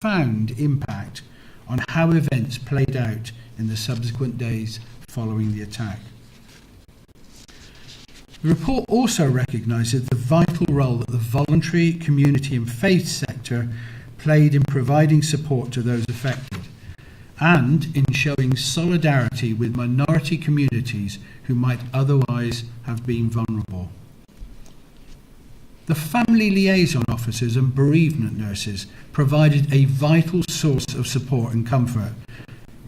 profound impact on how events played out in the subsequent days following the attack. The report also recognises the vital role that the voluntary, community and faith sector played in providing support to those affected and in showing solidarity with minority communities who might otherwise have been vulnerable. The family liaison officers and bereavement nurses provided a vital source of support and comfort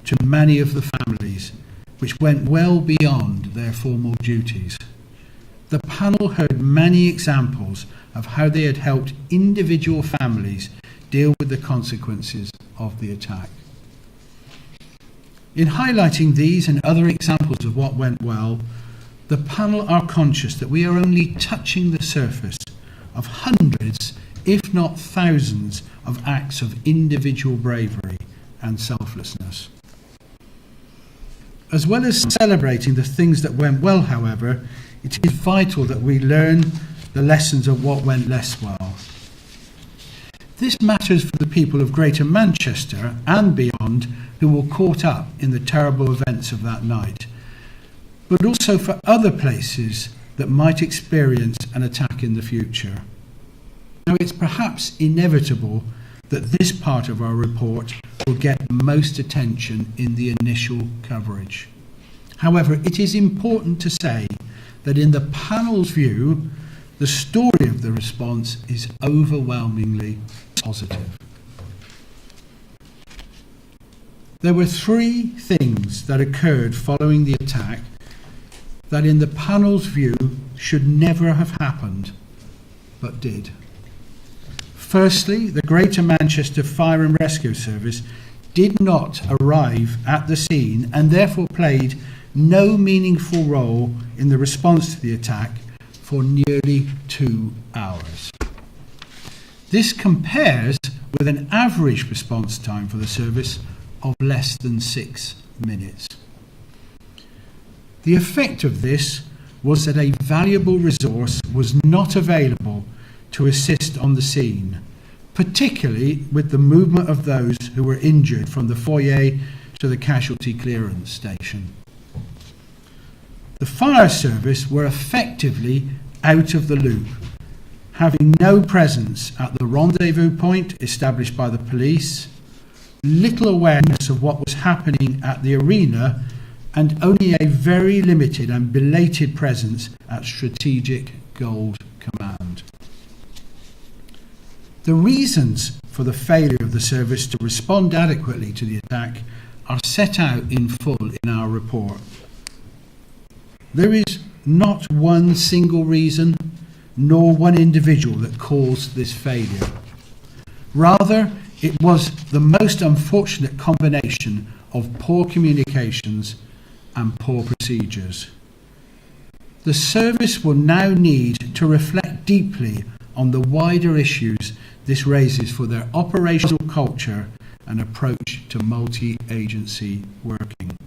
to many of the families, which went well beyond their formal duties. The panel heard many examples of how they had helped individual families deal with the consequences of the attack. In highlighting these and other examples of what went well, the panel are conscious that we are only touching the surface of hundreds, if not thousands, of acts of individual bravery and selflessness. As well as celebrating the things that went well, however, it is vital that we learn the lessons of what went less well. This matters for the people of Greater Manchester and beyond who were caught up in the terrible events of that night, but also for other places that might experience an attack in the future. Now, it's perhaps inevitable that this part of our report will get most attention in the initial coverage. However, it is important to say that in the panel's view, the story of the response is overwhelmingly positive. There were three things that occurred following the attack that in the panel's view should never have happened, but did. Firstly, the Greater Manchester Fire and Rescue Service did not arrive at the scene and therefore played no meaningful role in the response to the attack for nearly 2 hours. This compares with an average response time for the service of less than 6 minutes. The effect of this was that a valuable resource was not available to assist on the scene, particularly with the movement of those who were injured from the foyer to the casualty clearance station. The fire service were effectively out of the loop, having no presence at the rendezvous point established by the police, little awareness of what was happening at the arena, and only a very limited and belated presence at Strategic Gold Command. The reasons for the failure of the service to respond adequately to the attack are set out in full in our report. There is not one single reason, nor one individual that caused this failure. Rather, it was the most unfortunate combination of poor communications and poor procedures. The service will now need to reflect deeply on the wider issues this raises for their operational culture and approach to multi-agency working.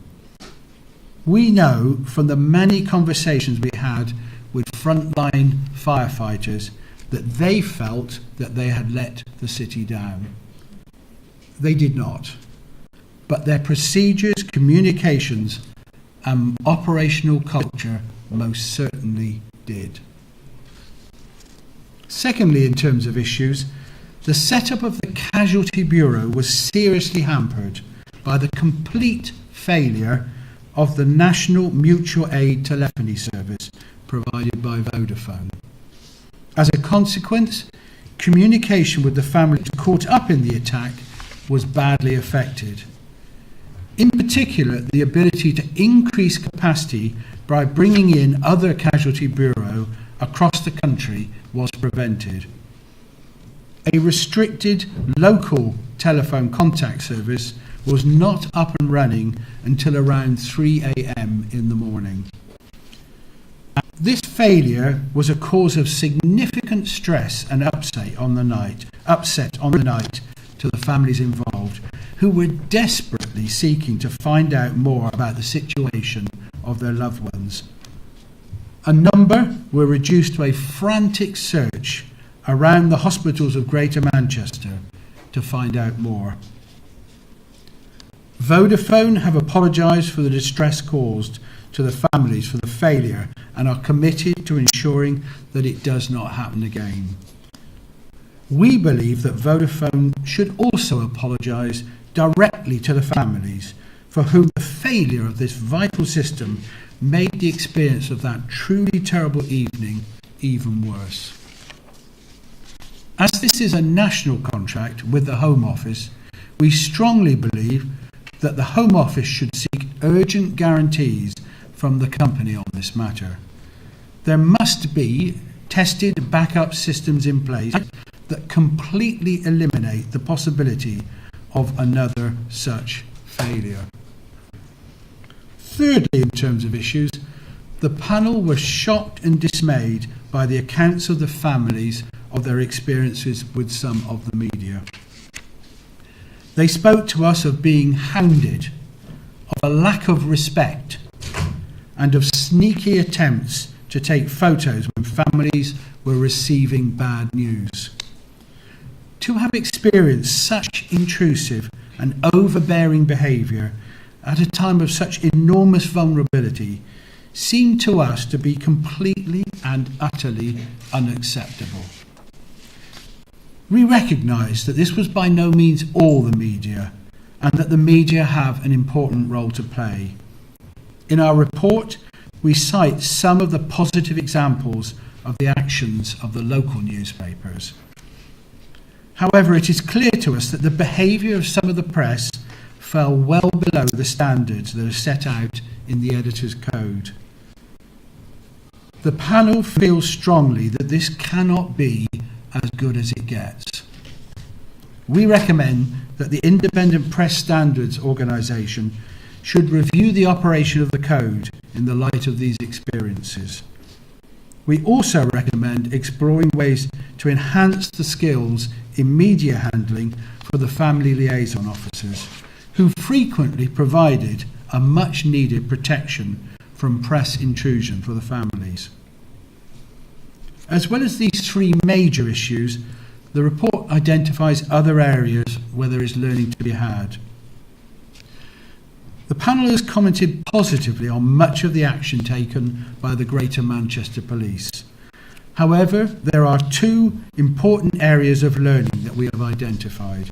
We know from the many conversations we had with frontline firefighters that they felt that they had let the city down. They did not, but their procedures, communications and operational culture most certainly did. Secondly, in terms of issues, the setup of the Casualty Bureau was seriously hampered by the complete failure of the National Mutual Aid Telephony Service provided by Vodafone. As a consequence, communication with the families caught up in the attack was badly affected. In particular, the ability to increase capacity by bringing in other Casualty Bureau across the country was prevented. A restricted local telephone contact service was not up and running until around 3 a.m. in the morning. This failure was a cause of significant stress and upset on the night to the families involved, who were desperately seeking to find out more about the situation of their loved ones. A number were reduced to a frantic search around the hospitals of Greater Manchester to find out more. Vodafone have apologised for the distress caused to the families for the failure and are committed to ensuring that it does not happen again. We believe that Vodafone should also apologise directly to the families for whom the failure of this vital system made the experience of that truly terrible evening even worse. As this is a national contract with the Home Office, we strongly believe that the Home Office should seek urgent guarantees from the company on this matter. There must be tested backup systems in place that completely eliminate the possibility of another such failure. Thirdly, in terms of issues, the panel was shocked and dismayed by the accounts of the families of their experiences with some of the media. They spoke to us of being hounded, of a lack of respect, and of sneaky attempts to take photos when families were receiving bad news. To have experienced such intrusive and overbearing behaviour at a time of such enormous vulnerability seemed to us to be completely and utterly unacceptable. We recognise that this was by no means all the media, and that the media have an important role to play. In our report, we cite some of the positive examples of the actions of the local newspapers. However, it is clear to us that the behaviour of some of the press fell well below the standards that are set out in the editor's code. The panel feels strongly that this cannot be as good as it gets. We recommend that the Independent Press Standards Organisation should review the operation of the code in the light of these experiences. We also recommend exploring ways to enhance the skills in media handling for the family liaison officers, who frequently provided a much needed protection from press intrusion for the families. As well as these three major issues, the report identifies other areas where there is learning to be had. The panel has commented positively on much of the action taken by the Greater Manchester Police. However, there are two important areas of learning that we have identified.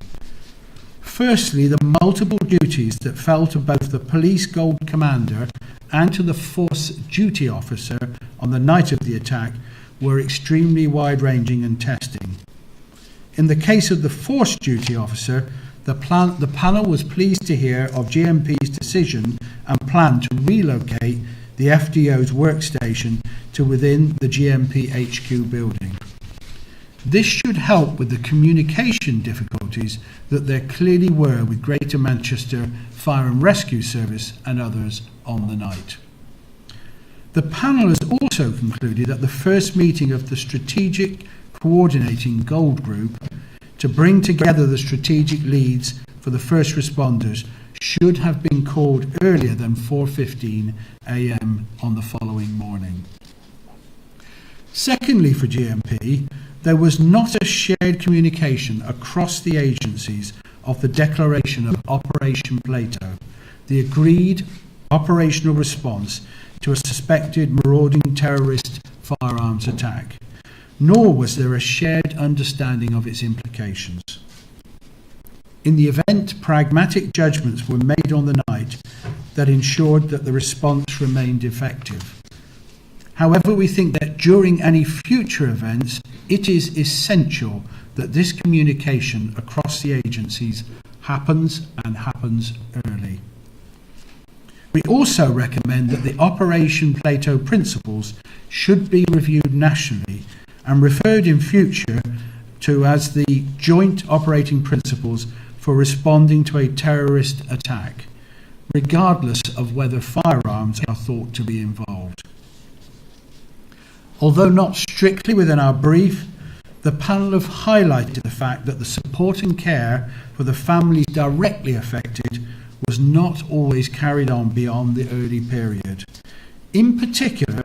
Firstly, the multiple duties that fell to both the police gold commander and to the force duty officer on the night of the attack were extremely wide-ranging and testing. In the case of the force duty officer, the panel was pleased to hear of GMP's decision and plan to relocate the FDO's workstation to within the GMP HQ building. This should help with the communication difficulties that there clearly were with Greater Manchester Fire and Rescue Service and others on the night. The panel has also concluded that the first meeting of the Strategic Coordinating Gold Group to bring together the strategic leads for the first responders should have been called earlier than 4:15 a.m. on the following morning. Secondly, for GMP, there was not a shared communication across the agencies of the declaration of Operation Plato, the agreed operational response to a suspected marauding terrorist firearms attack, nor was there a shared understanding of its implications. In the event, pragmatic judgments were made on the night that ensured that the response remained effective. However, we think that during any future events, it is essential that this communication across the agencies happens and happens early. We also recommend that the Operation Plato principles should be reviewed nationally and referred in future to as the Joint Operating Principles for responding to a terrorist attack, regardless of whether firearms are thought to be involved. Although not strictly within our brief, the panel have highlighted the fact that the support and care for the families directly affected was not always carried on beyond the early period. In particular,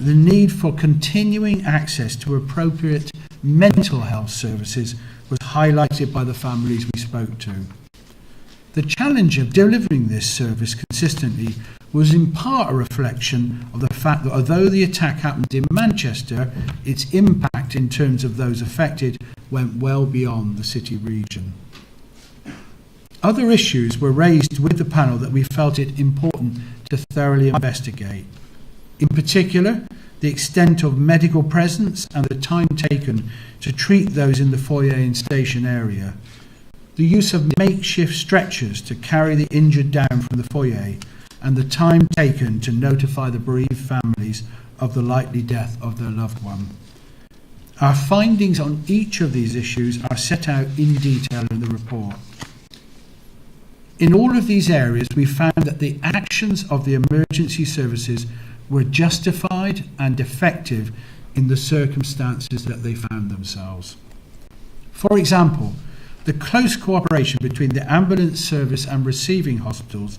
the need for continuing access to appropriate mental health services was highlighted by the families we spoke to. The challenge of delivering this service consistently was in part a reflection of the fact that although the attack happened in Manchester, its impact in terms of those affected went well beyond the city region. Other issues were raised with the panel that we felt it important to thoroughly investigate. In particular, the extent of medical presence and the time taken to treat those in the foyer and station area. The use of makeshift stretchers to carry the injured down from the foyer, and the time taken to notify the bereaved families of the likely death of their loved one. Our findings on each of these issues are set out in detail in the report. In all of these areas, we found that the actions of the emergency services were justified and effective in the circumstances that they found themselves. For example, the close cooperation between the ambulance service and receiving hospitals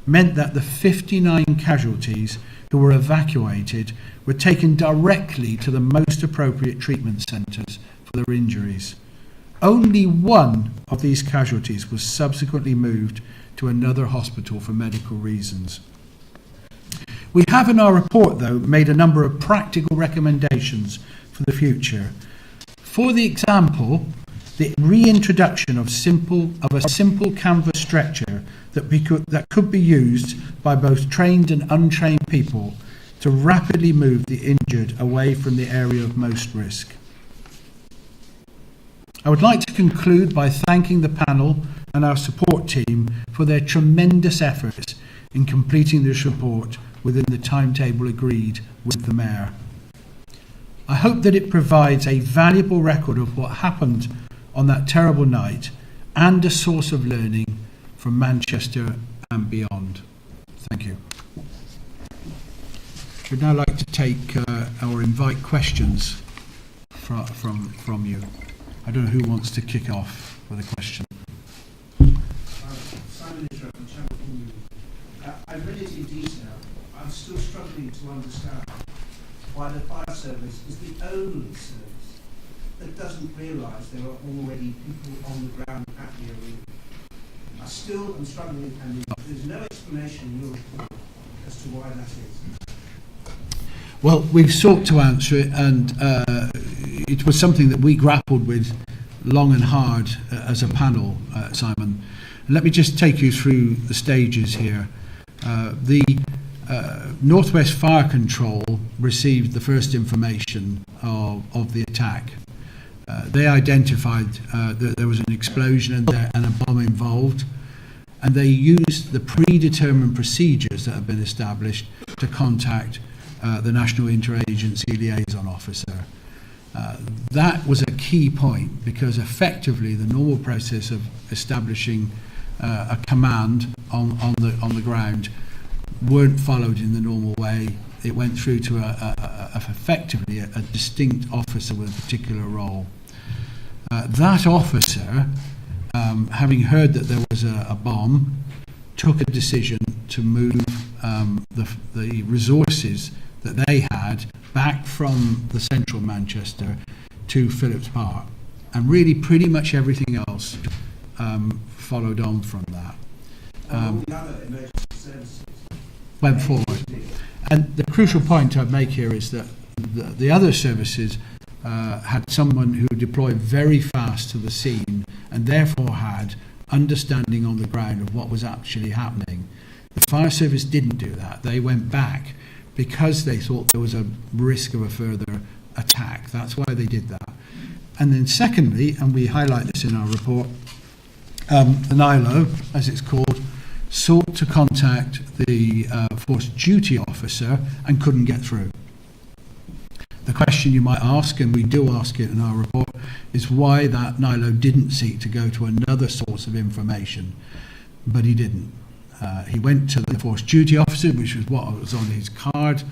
meant that the 59 casualties who were evacuated were taken directly to the most appropriate treatment centres for their injuries. Only one of these casualties was subsequently moved to another hospital for medical reasons. We have in our report, though, made a number of practical recommendations for the future. For the example, the reintroduction of a simple canvas stretcher that could be used by both trained and untrained people to rapidly move the injured away from the area of most risk. I would like to conclude by thanking the panel and our support team for their tremendous efforts in completing this report within the timetable agreed with the Mayor. I hope that it provides a valuable record of what happened on that terrible night and a source of learning from Manchester and beyond. Thank you. We'd now like to take or invite questions from you. I don't know who wants to kick off with a question. Simon Israel from Channel 4 News. I read it in detail. I'm still struggling to understand why the fire service is the only service that doesn't realise there are already people on the ground at the arena. I still am struggling, and there's no explanation in your report as to why that is. Well, we've sought to answer it, and it was something that we grappled with long and hard as a panel, Simon. Let me just take you through the stages here. The Northwest Fire Control received the first information of the attack. They identified that there was an explosion and a bomb involved, and they used the predetermined procedures that have been established to contact the National Interagency Liaison Officer. That was a key point, because effectively the normal process of establishing a command on the ground weren't followed in the normal way. It went through to effectively a distinct officer with a particular role. That officer, having heard that there was a bomb, took a decision to move the resources that they had back from the central Manchester to Phillips Park, and really pretty much everything else followed on from that. All the other emergency services went forward. And the crucial point I'd make here is that the other services had someone who deployed very fast to the scene and therefore had understanding on the ground of what was actually happening. The fire service didn't do that. They went back because they thought there was a risk of a further attack. That's why they did that. And then secondly, and we highlight this in our report, the NILO, as it's called, sought to contact the force duty officer and couldn't get through. The question you might ask, and we do ask it in our report, is why that NILO didn't seek to go to another source of information, but he didn't. He went to the force duty officer, which was what was on his card,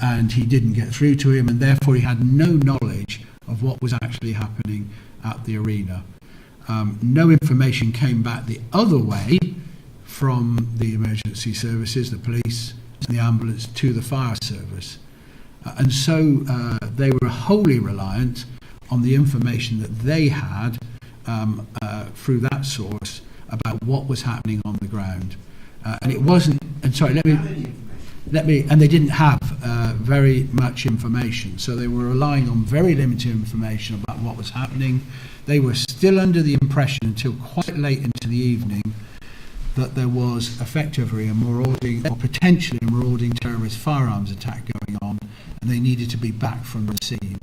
and he didn't get through to him, and therefore he had no knowledge of what was actually happening at the arena. No information came back the other way from the emergency services, the police and the ambulance, to the fire service. And so they were wholly reliant on the information that they had through that source about what was happening on the ground. And it wasn't, and sorry, and they didn't have very much information, so they were relying on very limited information about what was happening. They were still under the impression until quite late into the evening that there was effectively a marauding or potentially a marauding terrorist firearms attack going on, and they needed to be back from the scene.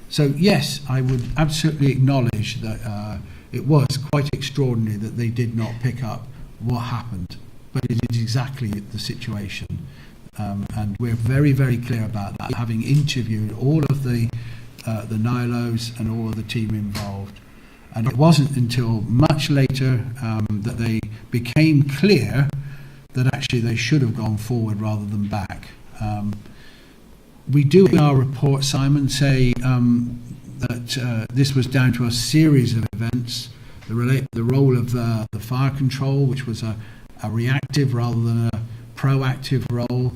So yes, I would absolutely acknowledge that it was quite extraordinary that they did not pick up what happened, but it is exactly the situation. And we're very, very clear about that, having interviewed all of the NILOs and all of the team involved. And it wasn't until much later that they became clear that actually they should have gone forward rather than back. We do in our report, Simon, say that this was down to a series of events, the role of the fire control, which was a reactive rather than a proactive role,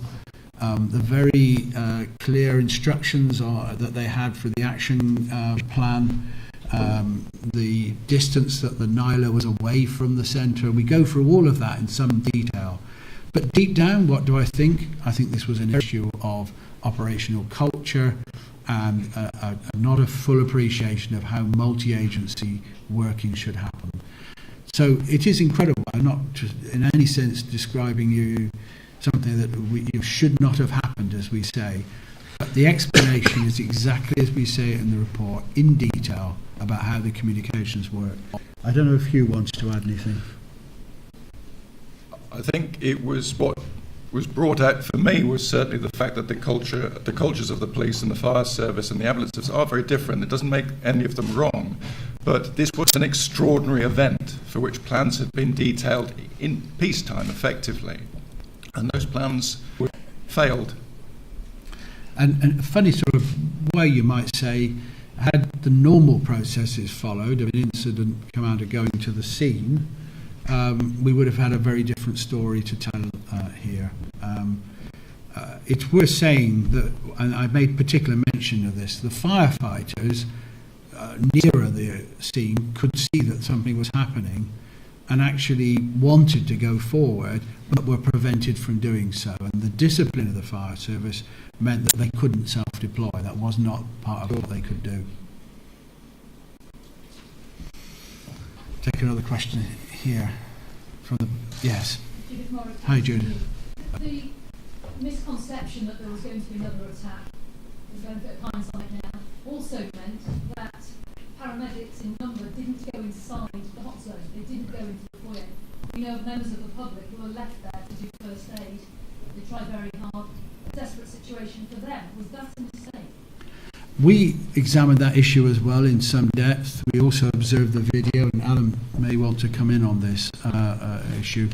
the very clear instructions that they had for the action plan, the distance that the NILO was away from the centre. We go through all of that in some detail. But deep down, what do I think? I think this was an issue of operational culture and not a full appreciation of how multi-agency working should happen. So it is incredible. I'm not in any sense describing you something that should not have happened, as we say. But the explanation is exactly as we say it in the report, in detail, about how the communications work. I don't know if Hugh wants to add anything. I think it was what was brought out for me was certainly the fact that the cultures of the police and the fire service and the ambulance service are very different. It doesn't make any of them wrong, but this was an extraordinary event for which plans had been detailed in peacetime, effectively, and those plans failed. And a funny sort of way, you might say, had the normal processes followed of an incident commander going to the scene, we would have had a very different story to tell here. It's worth saying that, and I made particular mention of this, the firefighters nearer the scene could see that something was happening and actually wanted to go forward, but were prevented from doing so. And the discipline of the fire service meant that they couldn't self-deploy. That was not part of what they could do. Take another question here. From the, yes. Judith Morris. Hi, Jude. The misconception that there was going to be another attack, with the benefit of hindsight now, also meant that paramedics in number didn't go inside the hot zone. They didn't go into the foyer. We know of members of the public who were left there to do first aid. They tried very hard. A desperate situation for them. Was that a mistake? We examined that issue as well in some depth. We also observed the video, and Alan may want to come in on this issue.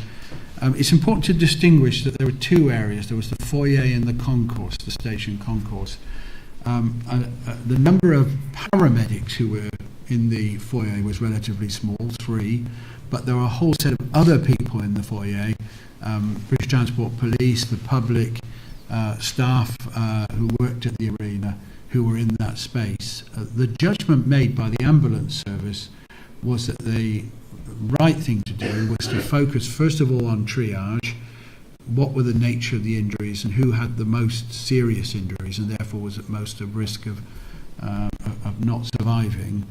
It's important to distinguish that there were two areas. There was the foyer and the concourse, the station concourse. The number of paramedics who were in the foyer was relatively small, 3, but there were a whole set of other people in the foyer, British Transport Police, the public, staff who worked at the arena, who were in that space. The judgment made by the ambulance service was that the right thing to do was to focus first of all on triage, what were the nature of the injuries and who had the most serious injuries and therefore was at most at risk of not surviving,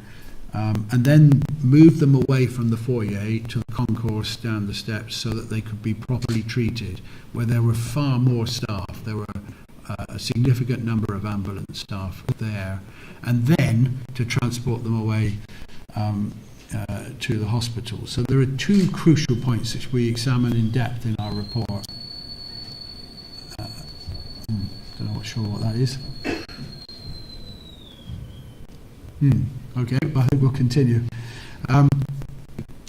and then move them away from the foyer to the concourse down the steps so that they could be properly treated, where there were far more staff. There were a significant number of ambulance staff there, and then to transport them away to the hospital. So there are two crucial points which we examine in depth in our report. Don't know sure what that is. Okay, but I think we'll continue.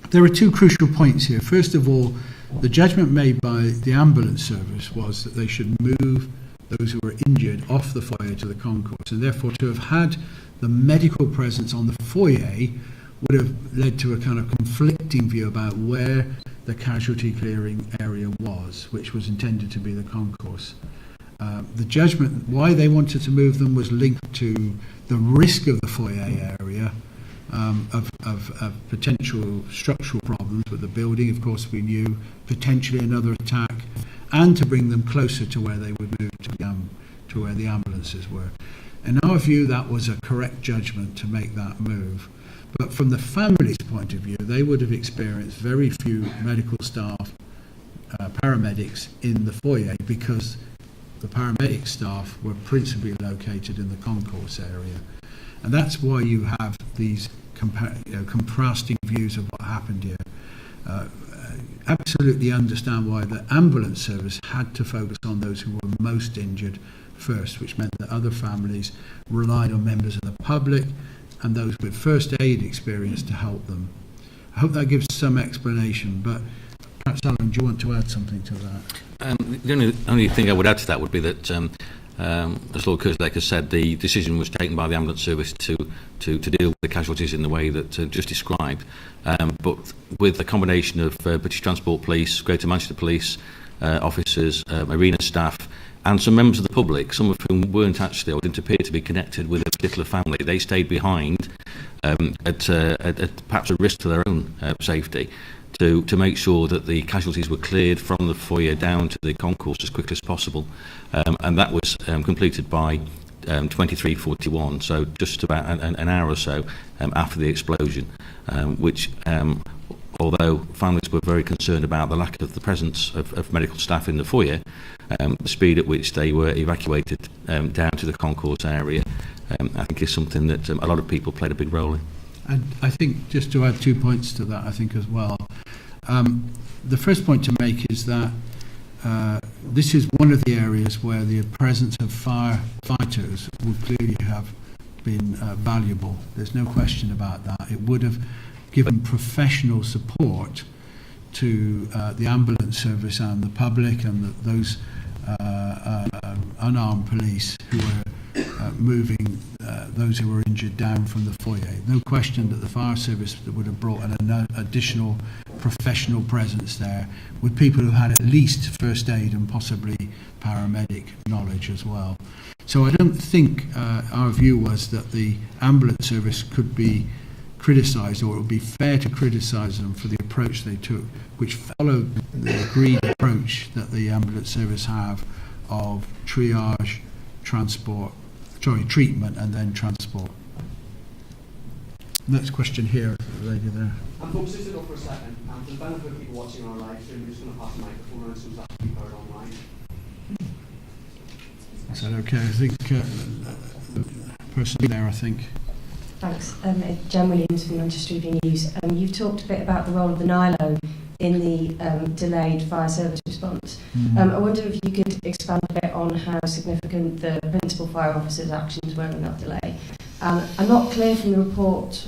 There are two crucial points here. First of all, the judgment made by the ambulance service was that they should move those who were injured off the foyer to the concourse, and therefore to have had the medical presence on the foyer would have led to a kind of conflicting view about where the casualty clearing area was, which was intended to be the concourse. The judgment why they wanted to move them was linked to the risk of the foyer area, of potential structural problems with the building. Of course, we knew potentially another attack, and to bring them closer to where they would move to where the ambulances were. In our view, that was a correct judgment to make that move. But from the family's point of view, they would have experienced very few medical staff, paramedics in the foyer, because the paramedic staff were principally located in the concourse area. And that's why you have these contrasting views of what happened here. Absolutely understand why the ambulance service had to focus on those who were most injured first, which meant that other families relied on members of the public and those with first aid experience to help them. I hope that gives some explanation, but perhaps, Alan, do you want to add something to that? The only thing I would add to that would be that, as Lord Kerslake has said, the decision was taken by the ambulance service to deal with the casualties in the way that just described. But with a combination of British Transport Police, Greater Manchester Police officers, arena staff, and some members of the public, some of whom weren't actually or didn't appear to be connected with a particular family, they stayed behind at perhaps a risk to their own safety, to make sure that the casualties were cleared from the foyer down to the concourse as quickly as possible. And that was completed by 23:41, so just about an hour or so after the explosion, which, although families were very concerned about the lack of the presence of medical staff in the foyer, the speed at which they were evacuated down to the concourse area, I think is something that a lot of people played a big role in. And I think, just to add 2 points to that, I think as well, the first point to make is that this is one of the areas where the presence of firefighters would clearly have been valuable. There's no question about that. It would have given professional support to the ambulance service and the public and those unarmed police who were moving those who were injured down from the foyer. No question that the fire service would have brought an additional professional presence there, with people who had at least first aid and possibly paramedic knowledge as well. So I don't think our view was that the ambulance service could be criticised, or it would be fair to criticise them for the approach they took, which followed the agreed approach that the ambulance service have of triage, treatment and then transport. Next question here, the lady there. I'm folks, just to go for a second, for the benefit of people watching our live stream, we're just going to pass the microphone around so that can be heard online. Is that okay? I think the person there, I think. Thanks. Jen Williams from Manchester Evening News. You've talked a bit about the role of the Nilo in the delayed fire service response. I wonder if you could expand a bit on how significant the principal fire officer's actions were in that delay. I'm not clear from the report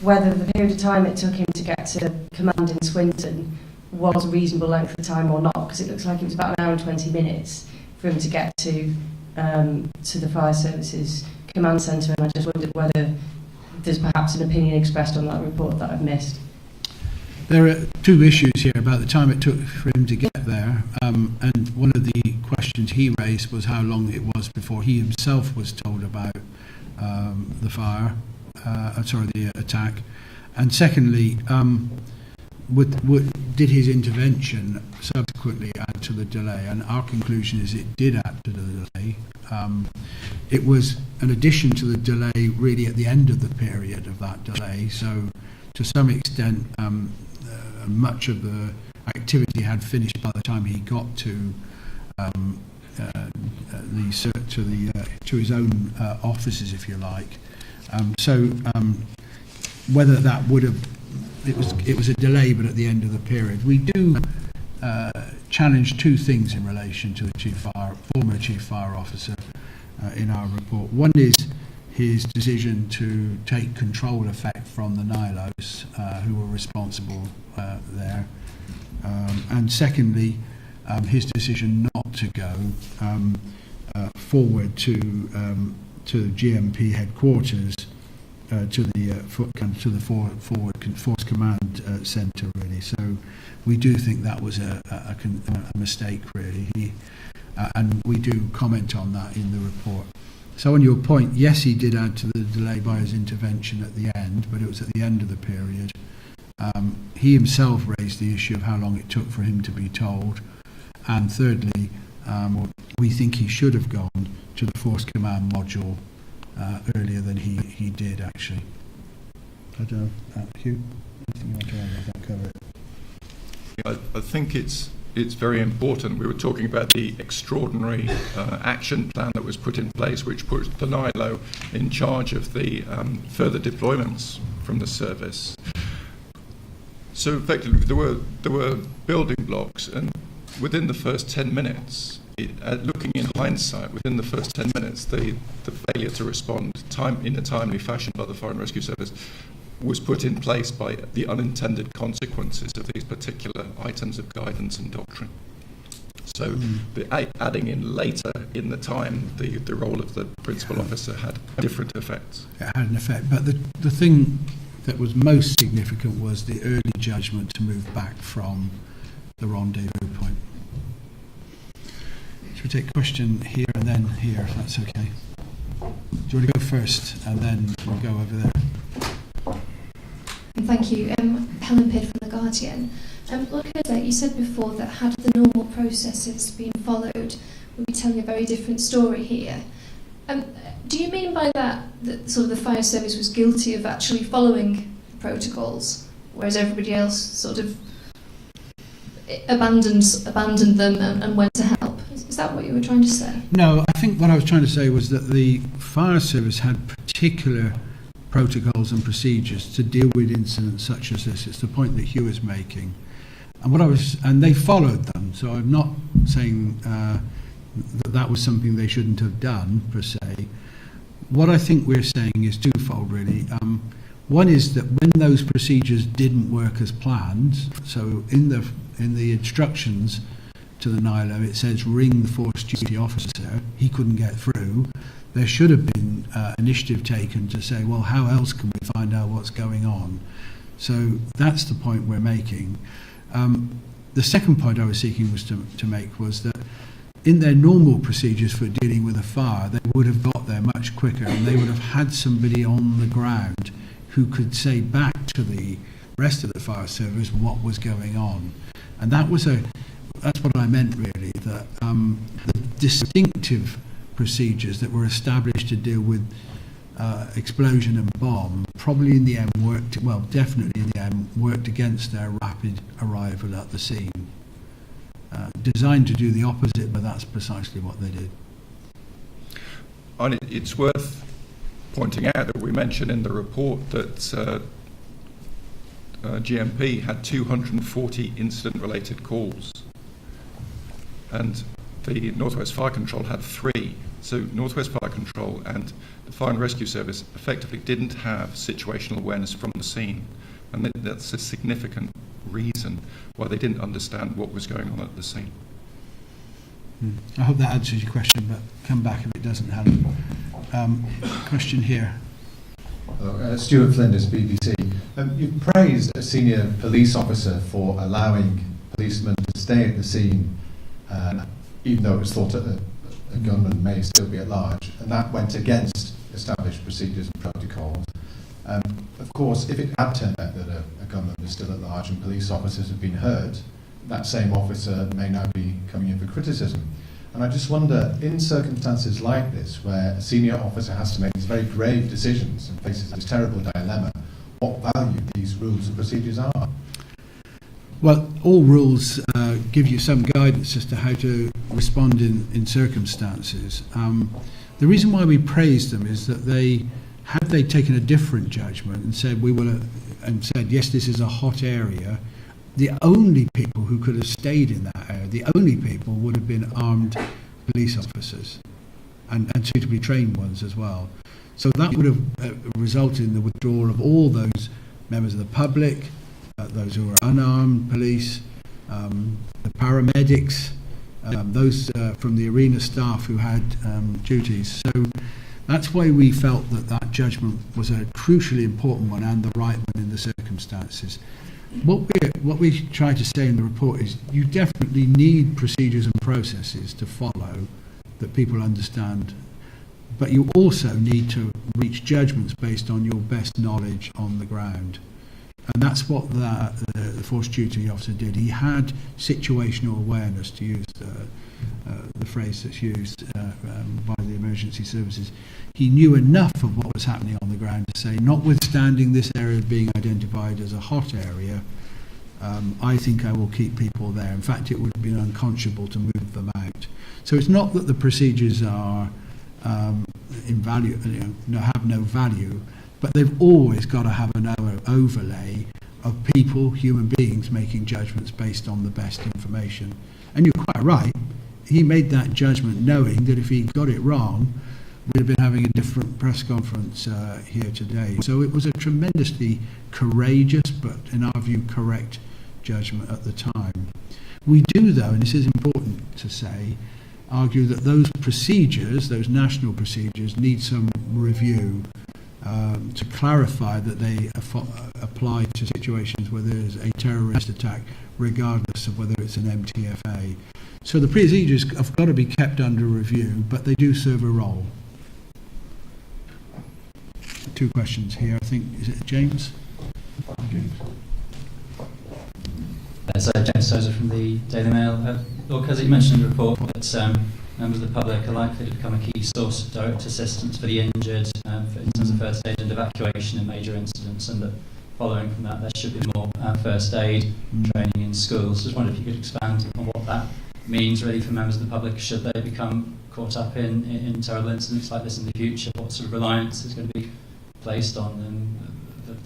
whether the period of time it took him to get to command in Swinton was a reasonable length of time or not, because it looks like it was about an hour and 20 minutes for him to get to the fire services command centre, and I just wondered whether there's perhaps an opinion expressed on that report that I've missed. There are two issues here about the time it took for him to get there, and one of the questions he raised was how long it was before he himself was told about the attack, and secondly, did his intervention subsequently add to the delay? And our conclusion is it did add to the delay. It was an addition to the delay really at the end of the period of that delay, so to some extent much of the activity had finished by the time he got to his own offices, if you like. Whether that would have, it was a delay, but at the end of the period. We do challenge two things in relation to the former chief fire officer in our report. One is his decision to take control effect from the Nilos who were responsible there, and secondly, his decision not to go forward to GMP headquarters, to the forward force command centre, really. So we do think that was a mistake, really. and we do comment on that in the report. So on your point, yes, he did add to the delay by his intervention at the end, but it was at the end of the period. He himself raised the issue of how long it took for him to be told. And thirdly, we think he should have gone to the Force Command module earlier than he did, actually. I don't know, Hugh, anything you want to add? Does that cover it? I think it's very important. We were talking about the extraordinary action plan that was put in place, which put the NILO in charge of the further deployments from the service. So effectively, there were building blocks, and within the first 10 minutes, looking in hindsight, within the first 10 minutes, the failure to respond in a timely fashion by the Fire and Rescue Service was put in place by the unintended consequences of these particular items of guidance and doctrine. So adding in later in the time, the role of the principal officer had different effects. It had an effect, but the thing that was most significant was the early judgment to move back from the rendezvous point. Should we take a question here and then here, if that's okay? Do you want to go first, and then we'll go over there? Thank you. Helen Pidd from The Guardian. Lord Kerslake, you said before that had the normal processes been followed, we'd be telling a very different story here. Do you mean by that sort of the fire service was guilty of actually following protocols, whereas everybody else sort of abandoned them and went to help? Is that what you were trying to say? No, I think what I was trying to say was that the fire service had particular protocols and procedures to deal with incidents such as this. It's the point that Hugh is making, and they followed them. So I'm not saying that was something they shouldn't have done per se. What I think we're saying is twofold, really. One is that when those procedures didn't work as planned, so in the instructions to the NILO, it says ring the force duty officer. He couldn't get through. There should have been initiative taken to say, well, how else can we find out what's going on? So that's the point we're making. The second point I was seeking was to make was that in their normal procedures for dealing with a fire, they would have got there much quicker, and they would have had somebody on the ground who could say back to the rest of the fire service what was going on. And that's what I meant, really, that the distinctive procedures that were established to deal with explosion and bomb probably in the end definitely in the end worked against their rapid arrival at the scene. Designed to do the opposite, but that's precisely what they did. And it's worth pointing out that we mentioned in the report that GMP had 240 incident-related calls, and the Northwest Fire Control had 3. So Northwest Fire Control and the Fire and Rescue Service effectively didn't have situational awareness from the scene, and that's a significant reason why they didn't understand what was going on at the scene. I hope that answers your question, but come back if it doesn't, Helen. Question here. Stuart Flinders, BBC. You've praised a senior police officer for allowing policemen to stay at the scene, even though it was thought that a gunman may still be at large, and that went against established procedures and protocols. Of course, if it had turned out that a gunman was still at large and police officers had been hurt, that same officer may now be coming in for criticism. And I just wonder, in circumstances like this, where a senior officer has to make these very grave decisions and faces this terrible dilemma, what value these rules and procedures are? Well, all rules give you some guidance as to how to respond in circumstances. The reason why we praise them is that had they taken a different judgment and said yes, this is a hot area, the only people who could have stayed in that area, the only people would have been armed police officers and suitably trained ones as well. So that would have resulted in the withdrawal of all those members of the public, those who were unarmed police, the paramedics, those from the arena staff who had duties. So that's why we felt that judgment was a crucially important one and the right one in the circumstances. what we try to say in the report is you definitely need procedures and processes to follow that people understand, but you also need to reach judgments based on your best knowledge on the ground. And that's what the force duty officer did. He had situational awareness, to use the phrase that's used by the emergency services. He knew enough of what was happening on the ground to say, notwithstanding this area being identified as a hot area, I think I will keep people there. In fact, it would have been unconscionable to move them out. So it's not that the procedures are invaluable, have no value, but they've always got to have an overlay of people, human beings, making judgments based on the best information. And you're quite right, he made that judgment knowing that if he got it wrong, we'd have been having a different press conference here today. So it was a tremendously courageous, but in our view, correct judgment at the time. We do, though, and this is important to say, argue that those procedures, those national procedures, need some review to clarify that they apply to situations where there's a terrorist attack, regardless of whether it's an MTFA. So the procedures have got to be kept under review, but they do serve a role. Two questions here, I think. Is it James? So James Souza from the Daily Mail. Lord Kerslake, you mentioned in the report that members of the public are likely to become a key source of direct assistance for the injured in terms of first aid and evacuation in major incidents, and that following from that there should be more first aid training in schools. Just wondered if you could expand on what that means really for members of the public should they become caught up in terrible incidents like this in the future. What sort of reliance is going to be placed on them,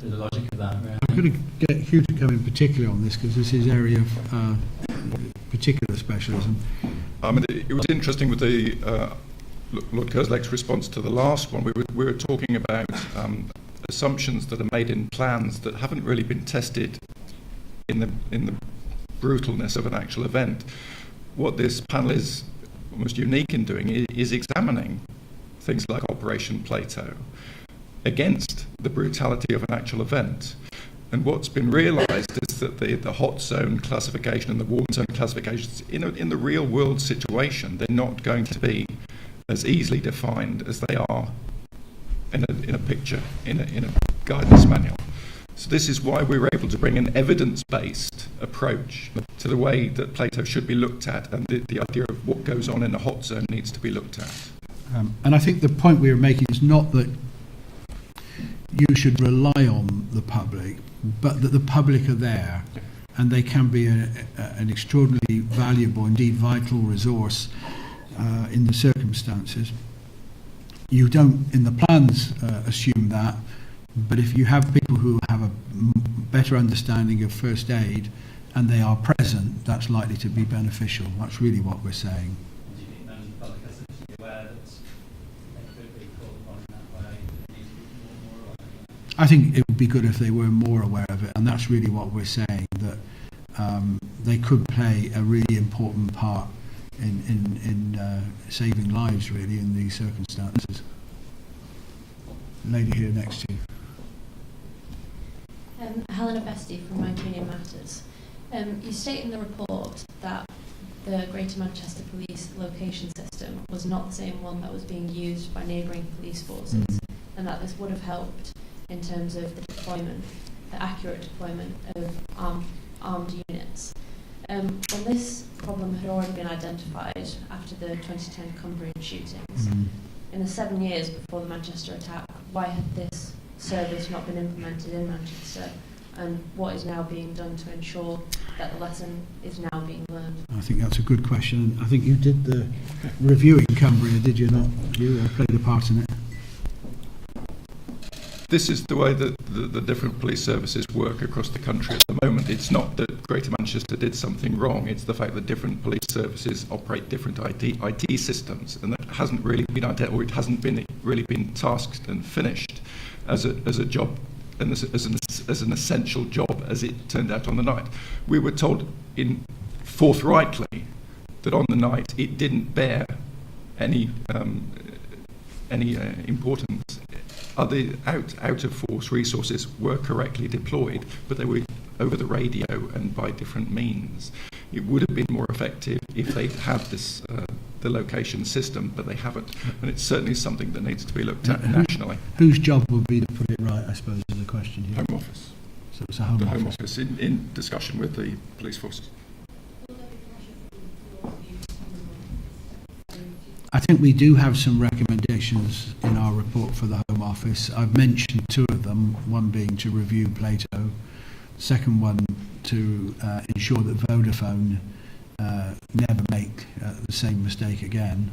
the logic of that? Really. I'm going to get Hugh to come in particular on this because this is area of particular specialism. It was interesting with the Lord Kerslake's response to the last one. We were talking about assumptions that are made in plans that haven't really been tested in the brutalness of an actual event. What this panel is almost unique in doing is examining things like Operation Plato against the brutality of an actual event. And what's been realised is that the hot zone classification and the warm zone classifications in the real world situation, they're not going to be as easily defined as they are in a picture, in a guidance manual. So this is why we were able to bring an evidence-based approach to the way that Plato should be looked at, and the idea of what goes on in a hot zone needs to be looked at. And I think the point we were making is not that you should rely on the public, but that the public are there and they can be an extraordinarily valuable, indeed vital resource in the circumstances. You don't, in the plans, assume that, but if you have people who have a better understanding of first aid and they are present, that's likely to be beneficial. That's really what we're saying. Do you think members of the public are sufficiently aware that they could be called upon in that way? They need to be more aware of it? I think it would be good if they were more aware of it, and that's really what we're saying, that they could play a really important part in saving lives, really, in these circumstances. Lady here next to you. Helena Bestie from My Opinion Matters. You state in the report that the Greater Manchester Police location system was not the same one that was being used by neighbouring police forces, and that this would have helped in terms of the deployment, the accurate deployment of armed units. When this problem had already been identified after the 2010 Cumbrian shootings, in the 7 years before the Manchester attack, why had this service not been implemented in Manchester, and what is now being done to ensure that the lesson is now being learned? I think that's a good question. I think you did the reviewing Cumbria, did you not? You played a part in it. This is the way that the different police services work across the country at the moment. It's not that Greater Manchester did something wrong, it's the fact that different police services operate different IT systems, and that hasn't really been or it hasn't been really been tasked and finished as a job and as an essential job as it turned out on the night. We were told forthrightly that on the night it didn't bear any importance. Other out of force resources were correctly deployed, but they were over the radio and by different means. It would have been more effective if they'd had this the location system, but they haven't, and it's certainly something that needs to be looked at nationally. Whose job would be to put it right, I suppose, is the question here. Home Office. So it's a Home The Office. Home Office in discussion with the police forces. I think we do have some recommendations in our report for the Home Office. I've mentioned two of them, one being to review Plato, second one to ensure that Vodafone never make the same mistake again.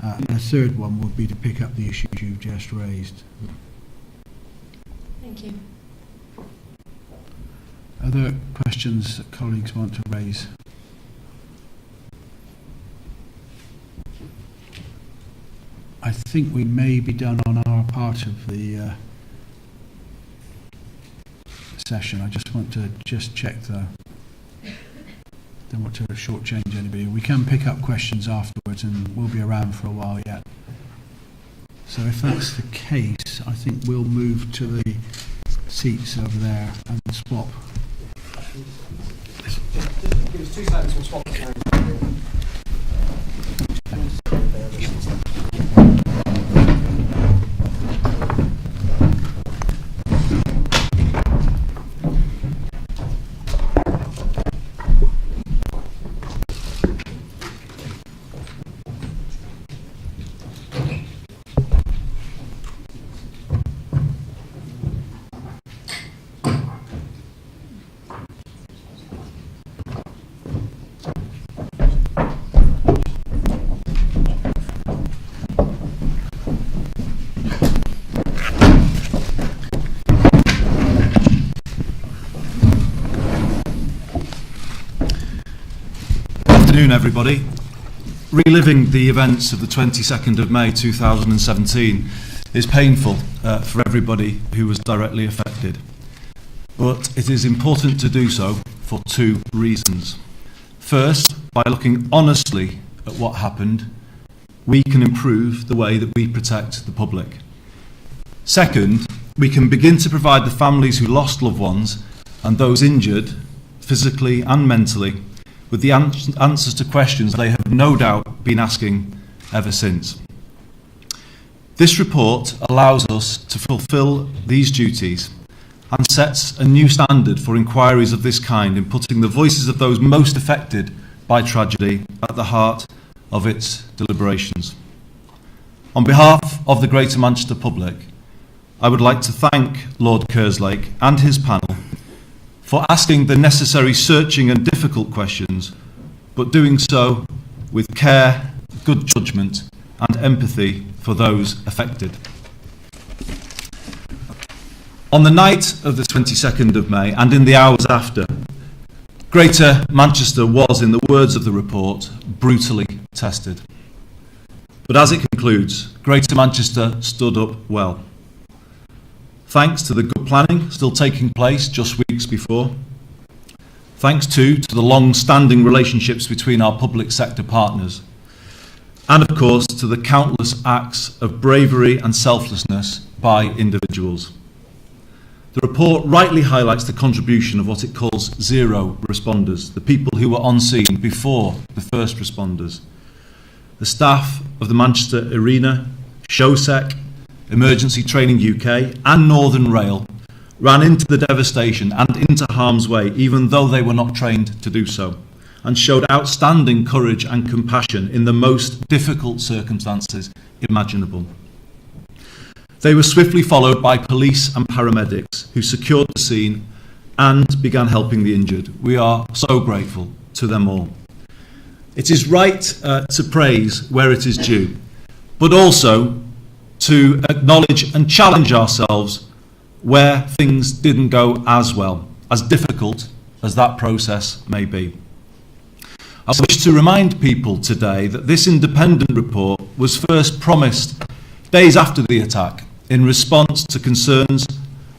And a third one would be to pick up the issues you've just raised. Thank you. Other questions that colleagues want to raise? I think we may be done on our part of the session. I just want to check though. Don't want to shortchange anybody. We can pick up questions afterwards and we'll be around for a while yet. So if that's the case, I think we'll move to the seats over there and swap. Give us 2 seconds, we'll swap. Everybody. Reliving the events of the 22nd of May 2017 is painful for everybody who was directly affected. But it is important to do so for 2 reasons. First, by looking honestly at what happened, we can improve the way that we protect the public. Second, we can begin to provide the families who lost loved ones and those injured, physically and mentally, with the answers to questions they have no doubt been asking ever since. This report allows us to fulfil these duties and sets a new standard for inquiries of this kind in putting the voices of those most affected by tragedy at the heart of its deliberations. On behalf of the Greater Manchester public, I would like to thank Lord Kerslake and his panel for asking the necessary searching and difficult questions, but doing so with care, good judgment and empathy for those affected. On the night of the 22nd of May and in the hours after, Greater Manchester was, in the words of the report, brutally tested. But as it concludes, Greater Manchester stood up well. Thanks to the good planning still taking place just weeks before. Thanks to the long-standing relationships between our public sector partners. And of course to the countless acts of bravery and selflessness by individuals. The report rightly highlights the contribution of what it calls zero responders, the people who were on scene before the first responders. The staff of the Manchester Arena, Kerslake, Emergency Training UK and Northern Rail ran into the devastation and into harm's way, even though they were not trained to do so, and showed outstanding courage and compassion in the most difficult circumstances imaginable. They were swiftly followed by police and paramedics who secured the scene and began helping the injured. We are so grateful to them all. It is right to praise where it is due, but also to acknowledge and challenge ourselves where things didn't go as well, as difficult as that process may be. I wish to remind people today that this independent report was first promised days after the attack in response to concerns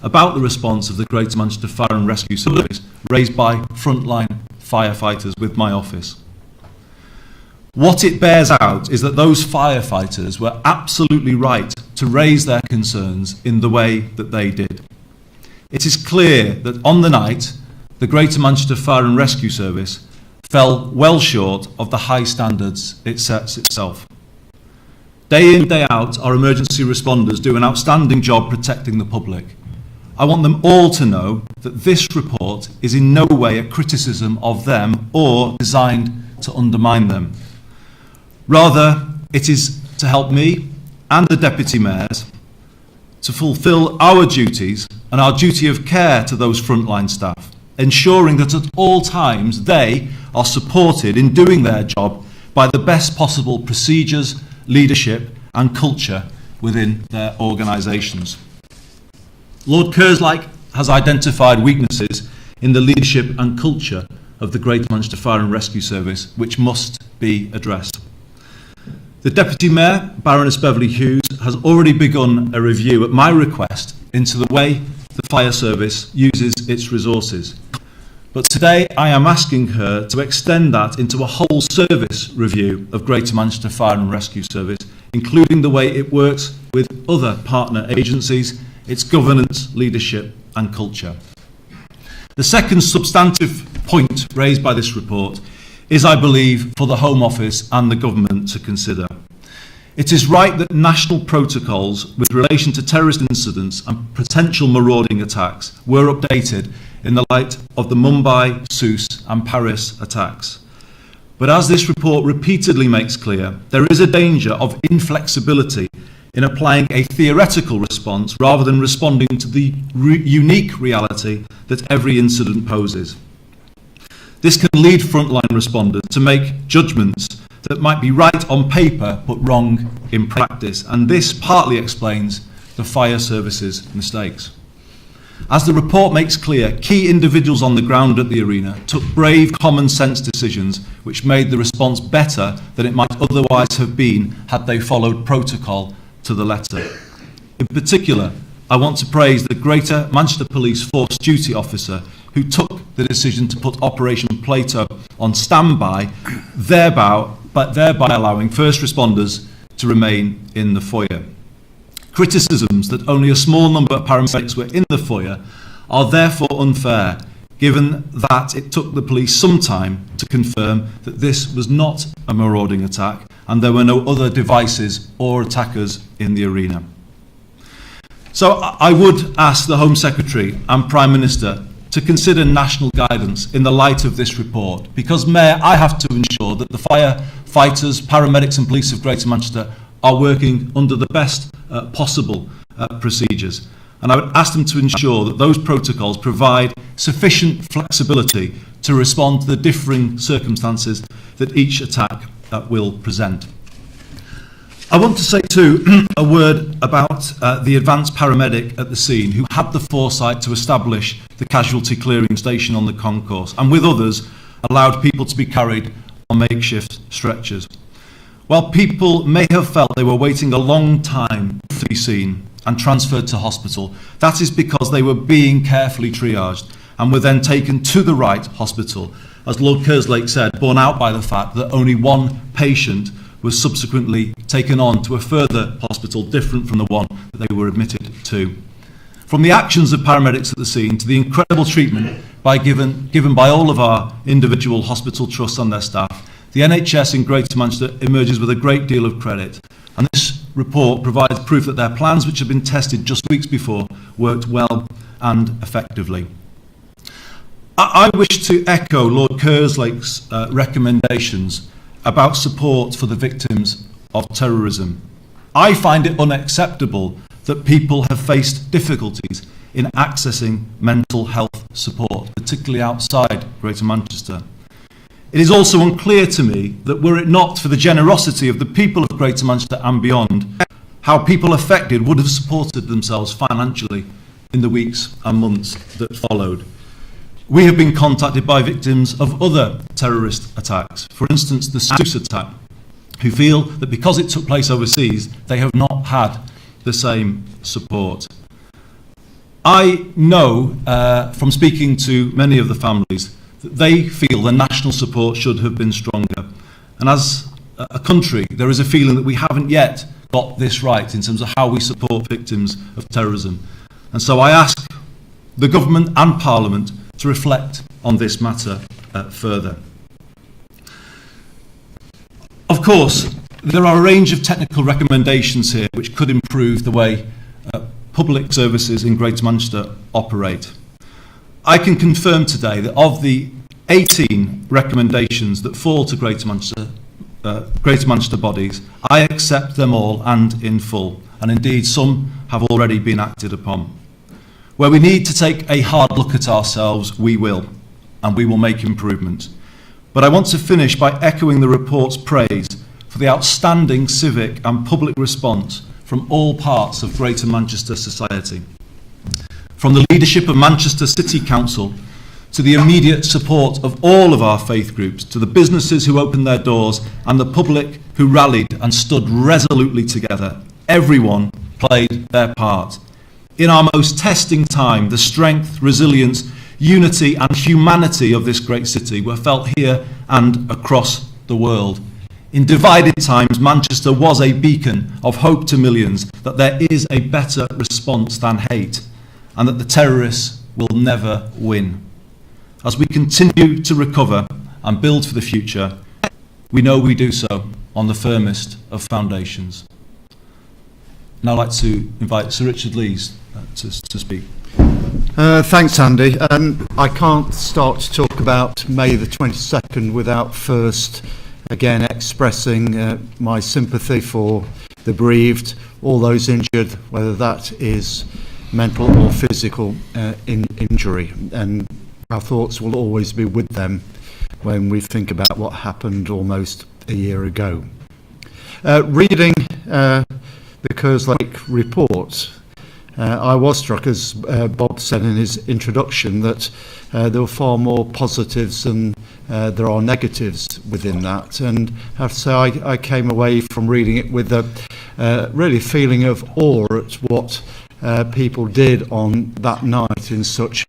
about the response of the Greater Manchester Fire and Rescue Service raised by frontline firefighters with my office. What it bears out is that those firefighters were absolutely right to raise their concerns in the way that they did. It is clear that on the night, the Greater Manchester Fire and Rescue Service fell well short of the high standards it sets itself. Day in, day out, our emergency responders do an outstanding job protecting the public. I want them all to know that this report is in no way a criticism of them or designed to undermine them. Rather, it is to help me and the deputy mayors to fulfil our duties and our duty of care to those frontline staff, ensuring that at all times they are supported in doing their job by the best possible procedures, leadership and culture within their organisations. Lord Kerslake has identified weaknesses in the leadership and culture of the Greater Manchester Fire and Rescue Service which must be addressed. The Deputy Mayor, Baroness Beverly Hughes, has already begun a review at my request into the way the fire service uses its resources. But today I am asking her to extend that into a whole service review of Greater Manchester Fire and Rescue Service, including the way it works with other partner agencies, its governance, leadership and culture. The second substantive point raised by this report is, I believe, for the Home Office and the government to consider. It is right that national protocols with relation to terrorist incidents and potential marauding attacks were updated in the light of the Mumbai, Sousse and Paris attacks. But as this report repeatedly makes clear, there is a danger of inflexibility in applying a theoretical response rather than responding to the unique reality that every incident poses. This can lead frontline responders to make judgments that might be right on paper but wrong in practice, and this partly explains the fire service's mistakes. As the report makes clear, key individuals on the ground at the arena took brave common sense decisions which made the response better than it might otherwise have been had they followed protocol to the letter. In particular, I want to praise the Greater Manchester Police Force Duty Officer who took the decision to put Operation Plato on standby, thereby allowing first responders to remain in the foyer. Criticisms that only a small number of paramedics were in the foyer are therefore unfair, given that it took the police some time to confirm that this was not a marauding attack and there were no other devices or attackers in the arena. So I would ask the Home Secretary and Prime Minister to consider national guidance in the light of this report, because, Mayor, I have to ensure that the firefighters, paramedics and police of Greater Manchester are working under the best possible procedures. And I would ask them to ensure that those protocols provide sufficient flexibility to respond to the differing circumstances that each attack will present. I want to say too a word about the advanced paramedic at the scene who had the foresight to establish the casualty clearing station on the concourse and with others allowed people to be carried on makeshift stretchers. While people may have felt they were waiting a long time to be seen and transferred to hospital, that is because they were being carefully triaged and were then taken to the right hospital, as Lord Kerslake said, borne out by the fact that only one patient was subsequently taken on to a further hospital different from the one that they were admitted to. From the actions of paramedics at the scene to the incredible treatment given by all of our individual hospital trusts and their staff, the NHS in Greater Manchester emerges with a great deal of credit. And this report provides proof that their plans, which had been tested just weeks before, worked well and effectively. I wish to echo Lord Kerslake's recommendations about support for the victims of terrorism. I find it unacceptable that people have faced difficulties in accessing mental health support, particularly outside Greater Manchester. It is also unclear to me that were it not for the generosity of the people of Greater Manchester and beyond, how people affected would have supported themselves financially in the weeks and months that followed. We have been contacted by victims of other terrorist attacks, for instance the Sousse attack, who feel that because it took place overseas, they have not had the same support. I know from speaking to many of the families that they feel the national support should have been stronger. And as a country, there is a feeling that we haven't yet got this right in terms of how we support victims of terrorism. And so I ask the government and Parliament to reflect on this matter further. Of course, there are a range of technical recommendations here which could improve the way public services in Greater Manchester operate. I can confirm today that of the 18 recommendations that fall to Greater Manchester bodies, I accept them all and in full, and indeed some have already been acted upon. Where we need to take a hard look at ourselves, we will, and we will make improvements. But I want to finish by echoing the report's praise for the outstanding civic and public response from all parts of Greater Manchester society. From the leadership of Manchester City Council to the immediate support of all of our faith groups, to the businesses who opened their doors and the public who rallied and stood resolutely together, everyone played their part. In our most testing time, the strength, resilience, unity and humanity of this great city were felt here and across the world. In divided times, Manchester was a beacon of hope to millions that there is a better response than hate and that the terrorists will never win. As we continue to recover and build for the future, we know we do so on the firmest of foundations. Now I'd like to invite Sir Richard Lees to speak. Thanks, Andy. I can't start to talk about May the 22nd without first, again, expressing my sympathy for the bereaved, all those injured, whether that is mental or physical injury. And our thoughts will always be with them when we think about what happened almost a year ago. Reading the Kerslake report, I was struck, as Bob said in his introduction, that there were far more positives than there are negatives within that. And I have to say I came away from reading it with a really feeling of awe at what people did on that night in such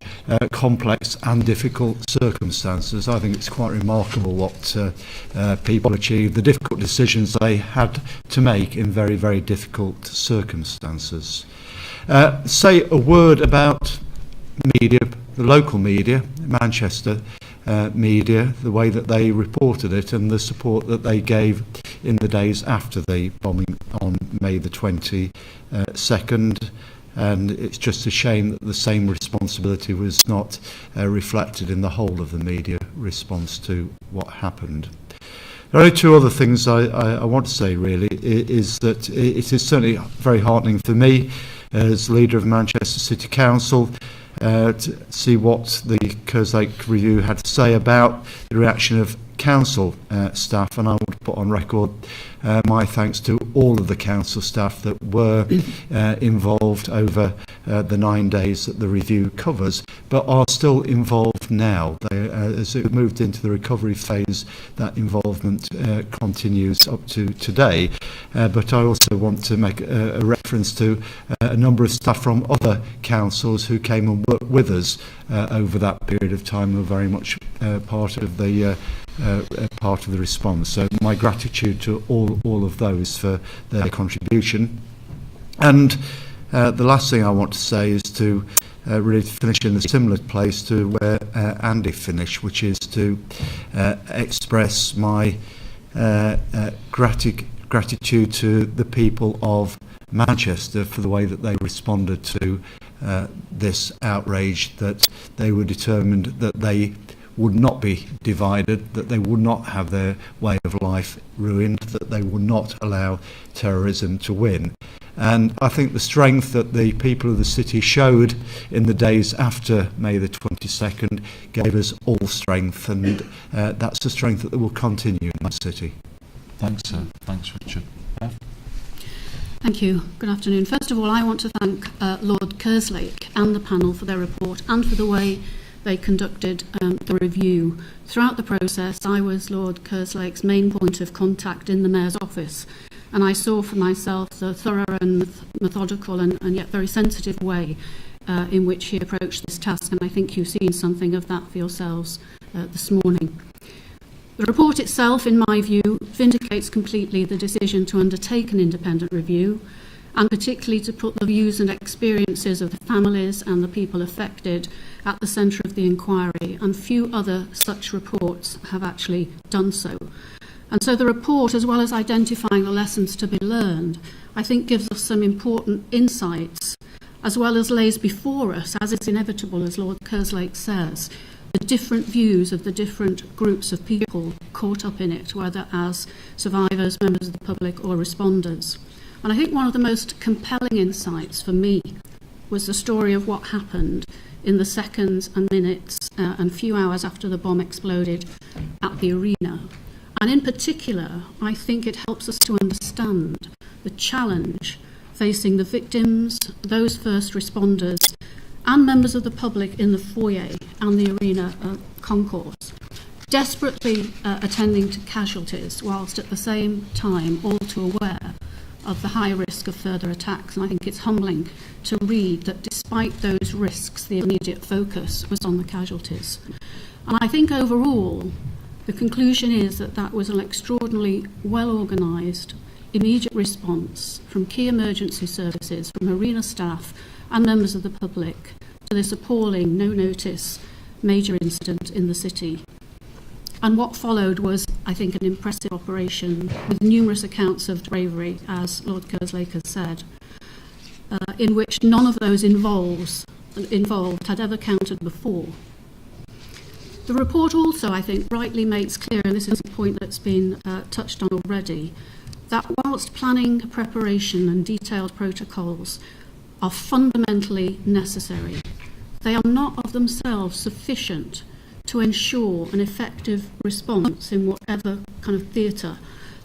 complex and difficult circumstances. I think it's quite remarkable what people achieved, the difficult decisions they had to make in very, very difficult circumstances. Say a word about media, the local media, Manchester media, the way that they reported it and the support that they gave in the days after the bombing on May the 22nd. And it's just a shame that the same responsibility was not reflected in the whole of the media response to what happened. There are two other things I want to say, really, is that it is certainly very heartening for me as leader of Manchester City Council to see what the Kerslake Review had to say about the reaction of council staff, and I would put on record my thanks to all of the council staff that were involved over the 9 days that the review covers, but are still involved now. They, as it moved into the recovery phase, that involvement continues up to today. But I also want to make a reference to a number of staff from other councils who came and worked with us over that period of time, who were very much part of the response. So my gratitude to all of those for their contribution. And the last thing I want to say is to really finish in a similar place to where Andy finished, which is to express my gratitude to the people of Manchester for the way that they responded to this outrage, that they were determined that they would not be divided, that they would not have their way of life ruined, that they would not allow terrorism to win. And I think the strength that the people of the city showed in the days after May the 22nd gave us all strength, and that's the strength that will continue in that city. Thanks, thanks, Richard. Thank you. Good afternoon. First of all, I want to thank Lord Kerslake and the panel for their report and for the way they conducted the review. Throughout the process, I was Lord Kerslake's main point of contact in the Mayor's office, and I saw for myself the thorough and methodical and yet very sensitive way in which he approached this task, and I think you've seen something of that for yourselves this morning. The report itself, in my view, vindicates completely the decision to undertake an independent review, and particularly to put the views and experiences of the families and the people affected at the centre of the inquiry, and few other such reports have actually done so. And so the report, as well as identifying the lessons to be learned, I think gives us some important insights, as well as lays before us, as is inevitable, as Lord Kerslake says, the different views of the different groups of people caught up in it, whether as survivors, members of the public or responders. And I think one of the most compelling insights for me was the story of what happened in the seconds and minutes and few hours after the bomb exploded at the arena. And in particular, I think it helps us to understand the challenge facing the victims, those first responders, and members of the public in the foyer and the arena concourse, desperately attending to casualties, whilst at the same time all too aware of the high risk of further attacks. And I think it's humbling to read that despite those risks, the immediate focus was on the casualties. And I think overall, the conclusion is that that was an extraordinarily well-organised, immediate response from key emergency services, from arena staff and members of the public to this appalling, no-notice, major incident in the city. And what followed was, I think, an impressive operation with numerous accounts of bravery, as Lord Kerslake has said, in which none of those involved had ever counted before. The report also, I think, rightly makes clear, and this is a point that's been touched on already, that whilst planning, preparation and detailed protocols are fundamentally necessary, they are not of themselves sufficient to ensure an effective response in whatever kind of theatre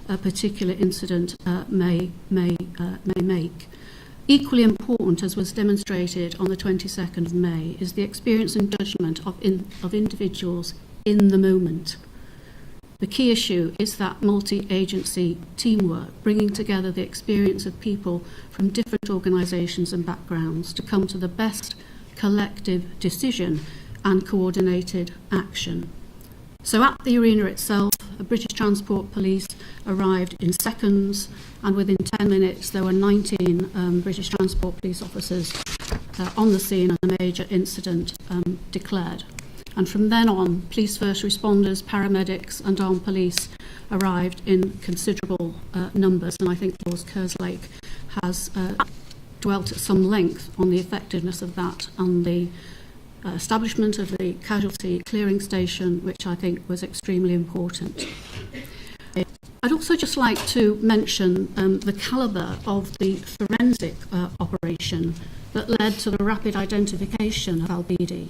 a particular incident may make. Equally important, as was demonstrated on the 22nd of May, is the experience and judgment of individuals in the moment. The key issue is that multi-agency teamwork, bringing together the experience of people from different organisations and backgrounds to come to the best collective decision and coordinated action. So at the arena itself, a British Transport Police arrived in seconds, and within 10 minutes there were 19 British Transport Police officers on the scene and the major incident declared. And from then on, police first responders, paramedics and armed police arrived in considerable numbers, and I think Lord Kerslake has dwelt at some length on the effectiveness of that and the establishment of the casualty clearing station, which I think was extremely important. I'd also just like to mention the calibre of the forensic operation that led to the rapid identification of Al-Bidi,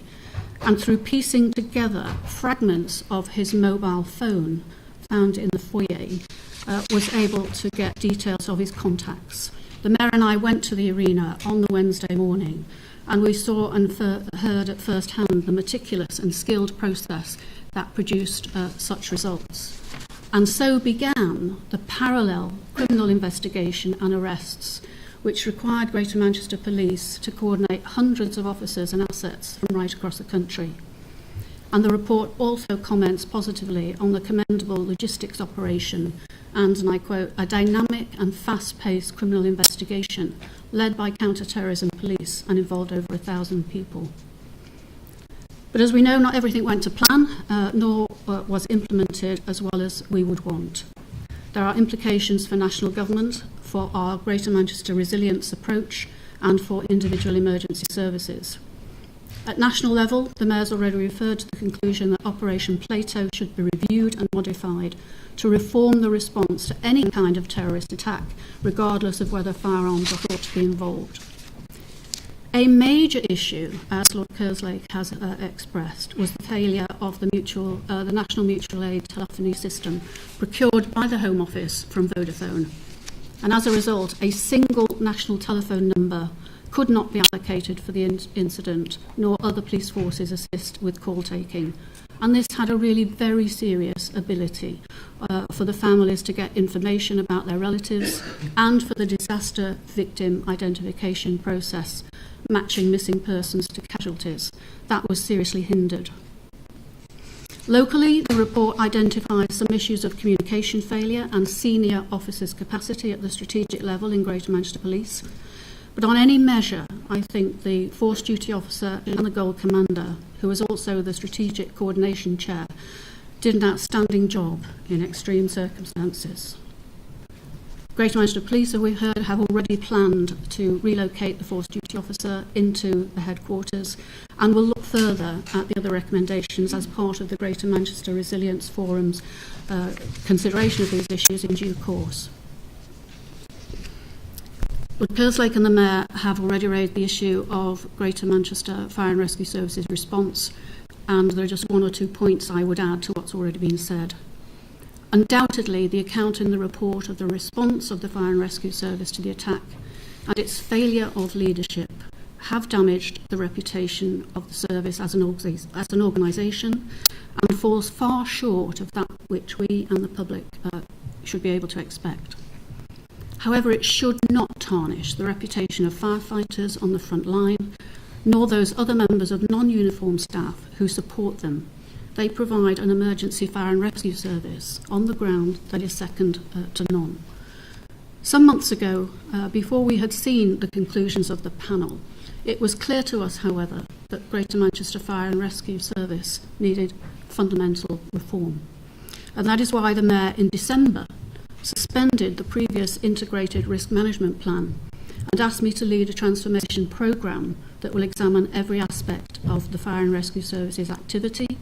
and through piecing together fragments of his mobile phone found in the foyer, was able to get details of his contacts. The Mayor and I went to the arena on the Wednesday morning, and we saw and heard at first hand the meticulous and skilled process that produced such results. And so began the parallel criminal investigation and arrests, which required Greater Manchester Police to coordinate hundreds of officers and assets from right across the country. And the report also comments positively on the commendable logistics operation and, and I quote, a dynamic and fast-paced criminal investigation led by counter-terrorism police and involved over 1,000 people. But as we know, not everything went to plan, nor was implemented as well as we would want. There are implications for national government, for our Greater Manchester resilience approach, and for individual emergency services. At national level, the Mayor's already referred to the conclusion that Operation Plato should be reviewed and modified to reform the response to any kind of terrorist attack, regardless of whether firearms are thought to be involved. A major issue, as Lord Kerslake has expressed, was the failure of the National Mutual Aid telephony system procured by the Home Office from Vodafone. And as a result, a single national telephone number could not be allocated for the incident, nor other police forces assist with call taking. And this had a really very serious ability for the families to get information about their relatives and for the disaster victim identification process, matching missing persons to casualties. That was seriously hindered. Locally, the report identifies some issues of communication failure and senior officers' capacity at the strategic level in Greater Manchester Police. But on any measure, I think the Force Duty Officer and the Gold Commander, who was also the Strategic Coordination Chair, did an outstanding job in extreme circumstances. Greater Manchester Police, as we've heard, have already planned to relocate the Force Duty Officer into the headquarters and will look further at the other recommendations as part of the Greater Manchester Resilience Forum's consideration of these issues in due course. Lord Kerslake and the Mayor have already raised the issue of Greater Manchester Fire and Rescue Services response, and there are just one or two points I would add to what's already been said. Undoubtedly, the account in the report of the response of the Fire and Rescue Service to the attack and its failure of leadership have damaged the reputation of the service as an organisation and falls far short of that which we and the public should be able to expect. However, it should not tarnish the reputation of firefighters on the front line, nor those other members of non-uniformed staff who support them. They provide an emergency fire and rescue service on the ground that is second to none. Some months ago, before we had seen the conclusions of the panel, it was clear to us, however, that Greater Manchester Fire and Rescue Service needed fundamental reform. And that is why the Mayor in December suspended the previous integrated risk management plan and asked me to lead a transformation programme that will examine every aspect of the Fire and Rescue Service's activity,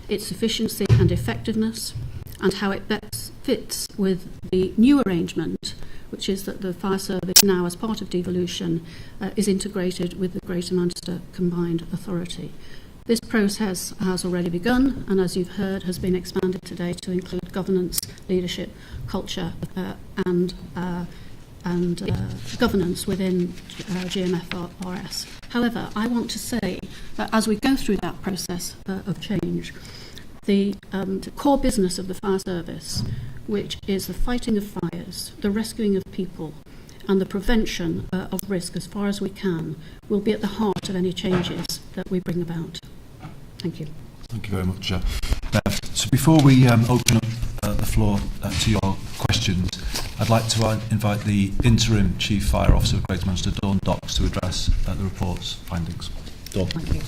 its efficiency and effectiveness, and how it best fits with the new arrangement, which is that the fire service now, as part of devolution, is integrated with the Greater Manchester Combined Authority. This process has already begun, and as you've heard, has been expanded today to include governance, leadership, culture, and governance within GMFRS. However, I want to say that as we go through that process of change, the core business of the fire service, which is the fighting of fires, the rescuing of people, and the prevention of risk as far as we can, will be at the heart of any changes that we bring about. Thank you. Thank you very much, Bev. So before we open up the floor to your questions, I'd like to invite the Interim Chief Fire Officer of Greater Manchester, Dawn Docks, to address the report's findings. Dawn. Thank you.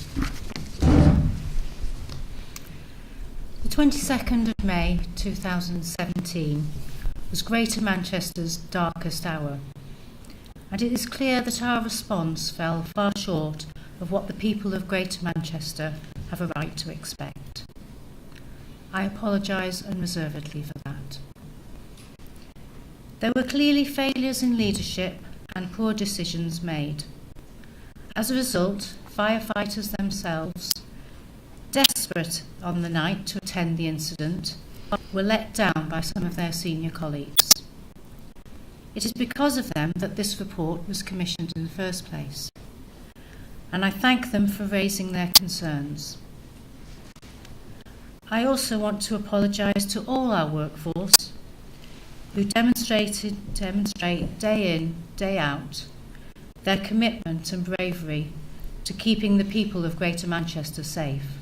The 22nd of May 2017 was Greater Manchester's darkest hour, and it is clear that our response fell far short of what the people of Greater Manchester have a right to expect. I apologise unreservedly for that. There were clearly failures in leadership and poor decisions made. As a result, firefighters themselves, desperate on the night to attend the incident, were let down by some of their senior colleagues. It is because of them that this report was commissioned in the first place, and I thank them for raising their concerns. I also want to apologise to all our workforce who demonstrate day in, day out their commitment and bravery to keeping the people of Greater Manchester safe.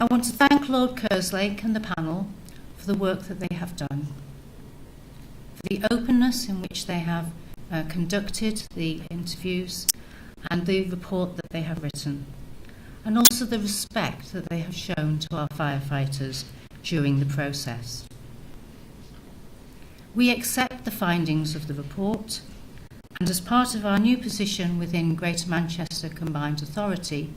I want to thank Lord Kerslake and the panel for the work that they have done, for the openness in which they have conducted the interviews and the report that they have written, and also the respect that they have shown to our firefighters during the process. We accept the findings of the report, and as part of our new position within Greater Manchester Combined Authority,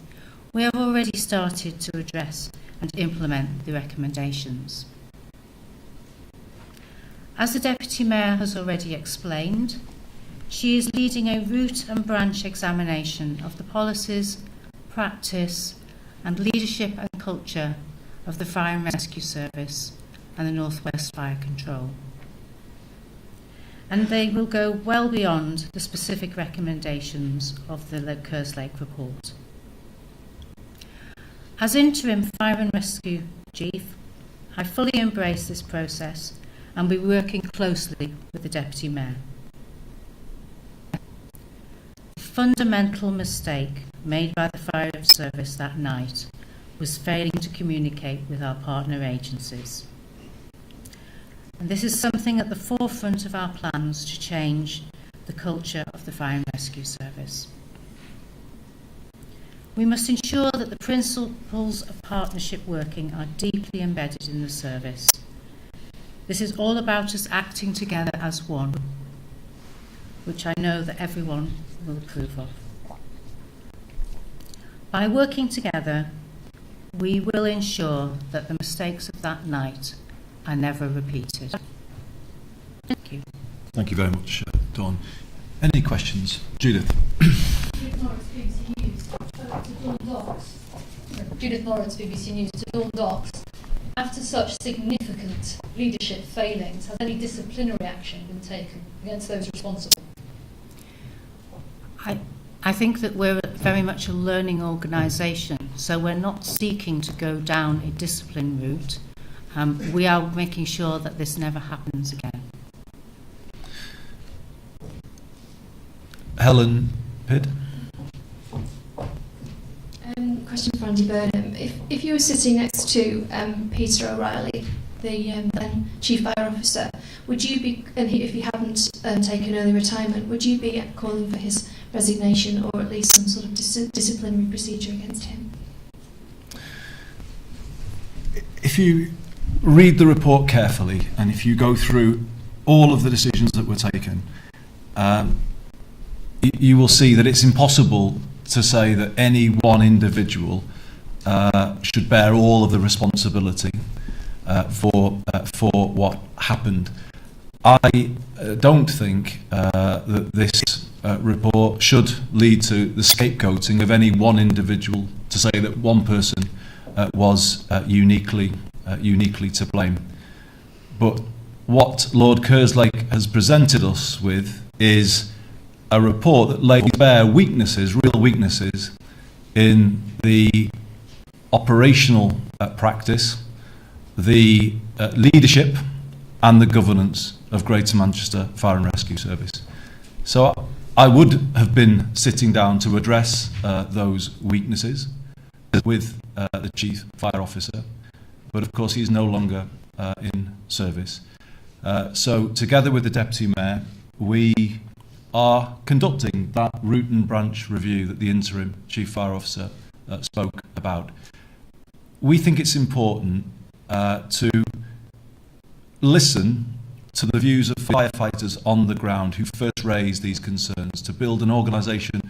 we have already started to address and implement the recommendations. As the Deputy Mayor has already explained, she is leading a root and branch examination of the policies, practice and leadership and culture of the Fire and Rescue Service and the North West Fire Control. And they will go well beyond the specific recommendations of the Kerslake report. As Interim Fire and Rescue Chief, I fully embrace this process and will be working closely with the Deputy Mayor. The fundamental mistake made by the fire service that night was failing to communicate with our partner agencies. And this is something at the forefront of our plans to change the culture of the Fire and Rescue Service. We must ensure that the principles of partnership working are deeply embedded in the service. This is all about us acting together as one, which I know that everyone will approve of. By working together, we will ensure that the mistakes of that night are never repeated. Thank you. Thank you very much, Dawn. Any questions? Judith. Judith Lawrence, BBC News, to Dawn Docks. After such significant leadership failings, has any disciplinary action been taken against those responsible? I think that we're very much a learning organisation, so we're not seeking to go down a discipline route. We are making sure that this never happens again. Helen Pidd. Question for Andy Burnham. If you were sitting next to Peter O'Reilly, the then Chief Fire Officer, would you be, and if he hadn't taken early retirement, would you be calling for his resignation or at least some sort of disciplinary procedure against him? If you read the report carefully and if you go through all of the decisions that were taken, you will see that it's impossible to say that any one individual should bear all of the responsibility for what happened. I don't think that this report should lead to the scapegoating of any one individual to say that one person was uniquely to blame. But what Lord Kerslake has presented us with is a report that lays bare weaknesses, real weaknesses, in the operational practice, the leadership and the governance of Greater Manchester Fire and Rescue Service. So I would have been sitting down to address those weaknesses with the Chief Fire Officer, but of course he is no longer in service. So together with the Deputy Mayor, we are conducting that root and branch review that the interim Chief Fire Officer spoke about. We think it's important to listen to the views of firefighters on the ground who first raised these concerns, to build an organisation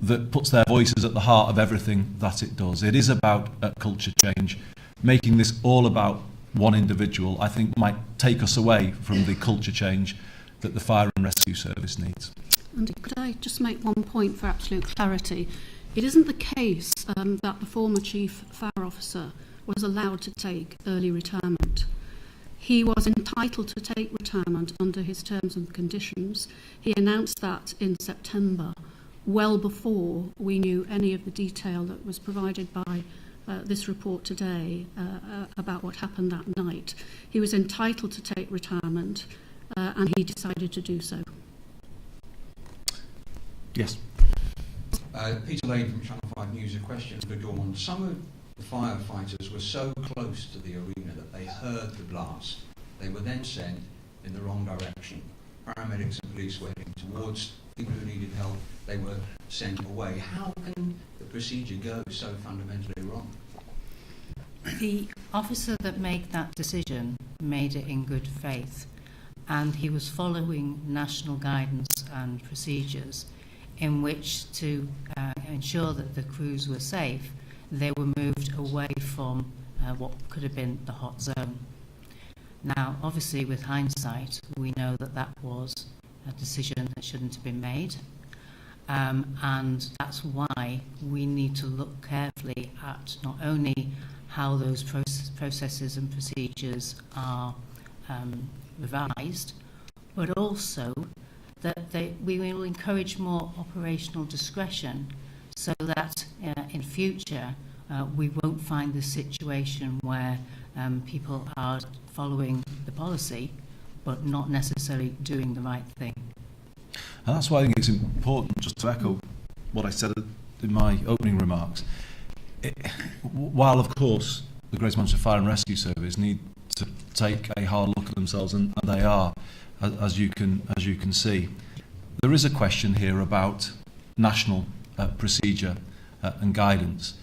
that puts their voices at the heart of everything that it does. It is about culture change. Making this all about one individual, I think, might take us away from the culture change that the Fire and Rescue Service needs. Andy, could I just make one point for absolute clarity? It isn't the case that the former Chief Fire Officer was allowed to take early retirement. He was entitled to take retirement under his terms and conditions. He announced that in September, well before we knew any of the detail that was provided by this report today about what happened that night. He was entitled to take retirement, and he decided to do so. Yes. Peter Lane from Channel 5 News. A question for Dawn. Some of the firefighters were so close to the arena that they heard the blast. They were then sent in the wrong direction. Paramedics and police were heading towards people who needed help. They were sent away. How can the procedure go so fundamentally wrong? The officer that made that decision made it in good faith, and he was following national guidance and procedures in which to ensure that the crews were safe. They were moved away from what could have been the hot zone. Now, obviously, with hindsight, we know that that was a decision that shouldn't have been made, and that's why we need to look carefully at not only how those processes and procedures are revised, but also that we will encourage more operational discretion so that in future we won't find the situation where people are following the policy but not necessarily doing the right thing. And that's why I think it's important, just to echo what I said in my opening remarks. while of course the Greater Manchester Fire and Rescue Service need to take a hard look at themselves, and they are, as you can see, there is a question here about national procedure and guidance,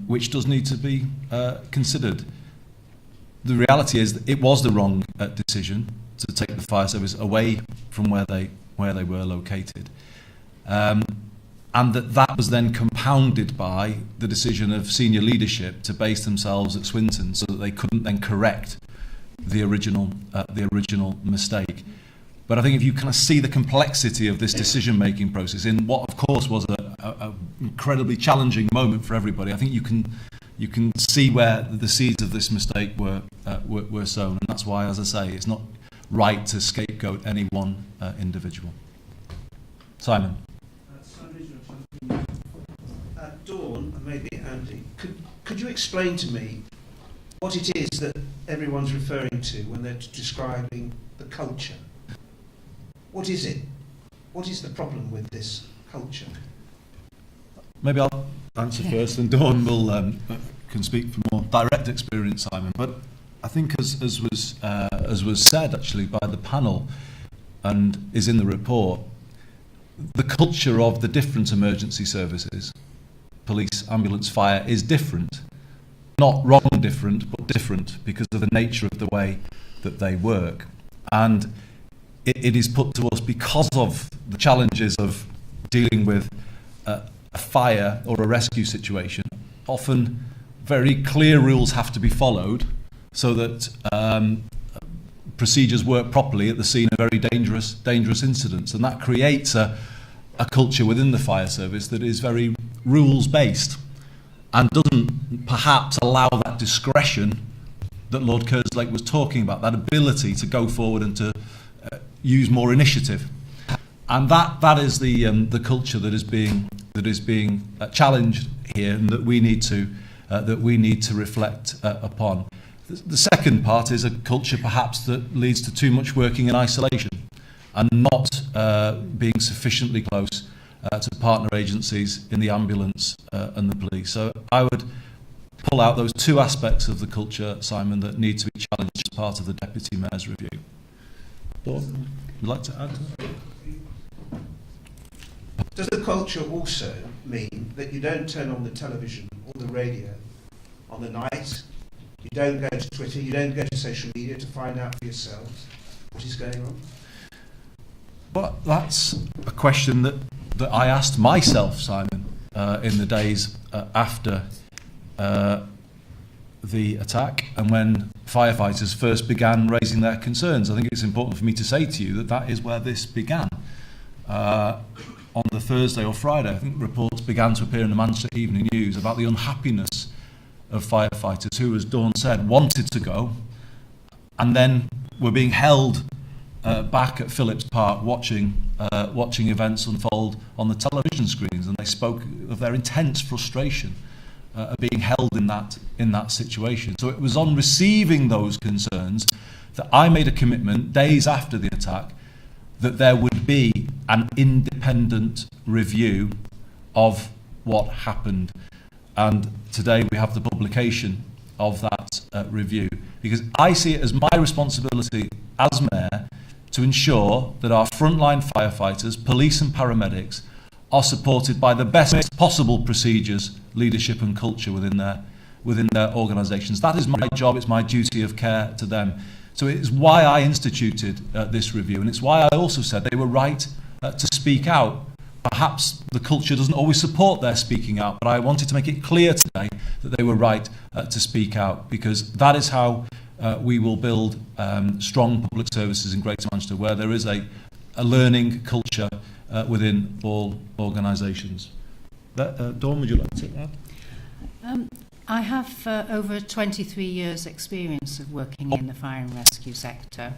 which does need to be considered. The reality is that it was the wrong decision to take the fire service away from where they were located, and that was then compounded by the decision of senior leadership to base themselves at Swinton so that they couldn't then correct the original mistake. But I think if you kind of see the complexity of this decision-making process in what, of course, was a incredibly challenging moment for everybody, I think you can see where the seeds of this mistake were sown, and that's why, as I say, it's not right to scapegoat any one individual. Simon. Dawn, and maybe Andy, could you explain to me what it is that everyone's referring to when they're describing the culture? What is it? What is the problem with this culture? Maybe I'll answer first, and Dawn can speak from more direct experience, Simon. But I think, as was said actually by the panel, and is in the report, the culture of the different emergency services, police, ambulance, fire, is different. Not wrong different, but different because of the nature of the way that they work. And it is put to us because of the challenges of dealing with a fire or a rescue situation. Often very clear rules have to be followed so that procedures work properly at the scene of very dangerous incidents. And that creates a culture within the fire service that is very rules-based and doesn't perhaps allow that discretion that Lord Kerslake was talking about, that ability to go forward and to use more initiative. And that is the culture that is being challenged here, and that we need to reflect upon. The second part is a culture perhaps that leads to too much working in isolation and not being sufficiently close to partner agencies in the ambulance and the police. So I would pull out those two aspects of the culture, Simon, that need to be challenged as part of the Deputy Mayor's review. Dawn, would you like to add to that? Does the culture also mean that you don't turn on the television or the radio on the night, you don't go to Twitter, you don't go to social media to find out for yourselves what is going on? Well, that's a question that I asked myself, Simon, in the days after the attack and when firefighters first began raising their concerns. I think it's important for me to say to you that is where this began. On the Thursday or Friday, I think reports began to appear in the Manchester Evening News about the unhappiness of firefighters who, as Dawn said, wanted to go and then were being held back at Phillips Park watching events unfold on the television screens, and they spoke of their intense frustration of being held in that situation. So it was on receiving those concerns that I made a commitment days after the attack that there would be an independent review of what happened. And today we have the publication of that review, because I see it as my responsibility as Mayor to ensure that our frontline firefighters, police and paramedics are supported by the best possible procedures, leadership and culture within their organisations. That is my job, it's my duty of care to them. So it is why I instituted this review, and it's why I also said they were right to speak out. Perhaps the culture doesn't always support their speaking out, but I wanted to make it clear today that they were right to speak out, because that is how we will build strong public services in Greater Manchester, where there is a learning culture within all organisations. Dawn, would you like to take that? I have over 23 years' experience of working in the fire and rescue sector,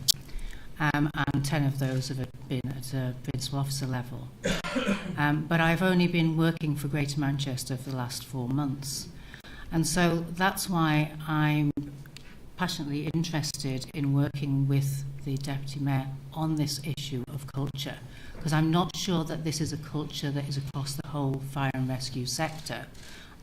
and 10 of those have been at a principal officer level. But I've only been working for Greater Manchester for the last 4 months. And so that's why I'm passionately interested in working with the Deputy Mayor on this issue of culture, because I'm not sure that this is a culture that is across the whole fire and rescue sector.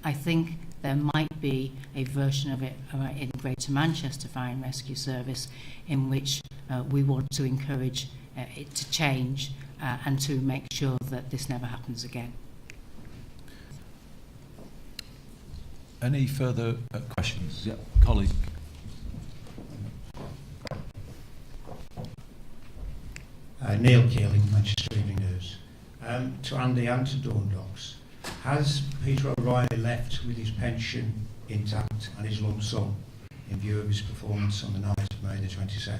I think there might be a version of it in Greater Manchester Fire and Rescue Service in which we want to encourage it to change and to make sure that this never happens again. Any further questions? Yeah, colleague. Neil Keeling, Manchester Evening News. To Andy and to Dawn Docks, has Peter O'Reilly left with his pension intact and his lump sum in view of his performance on the night of May the 22nd?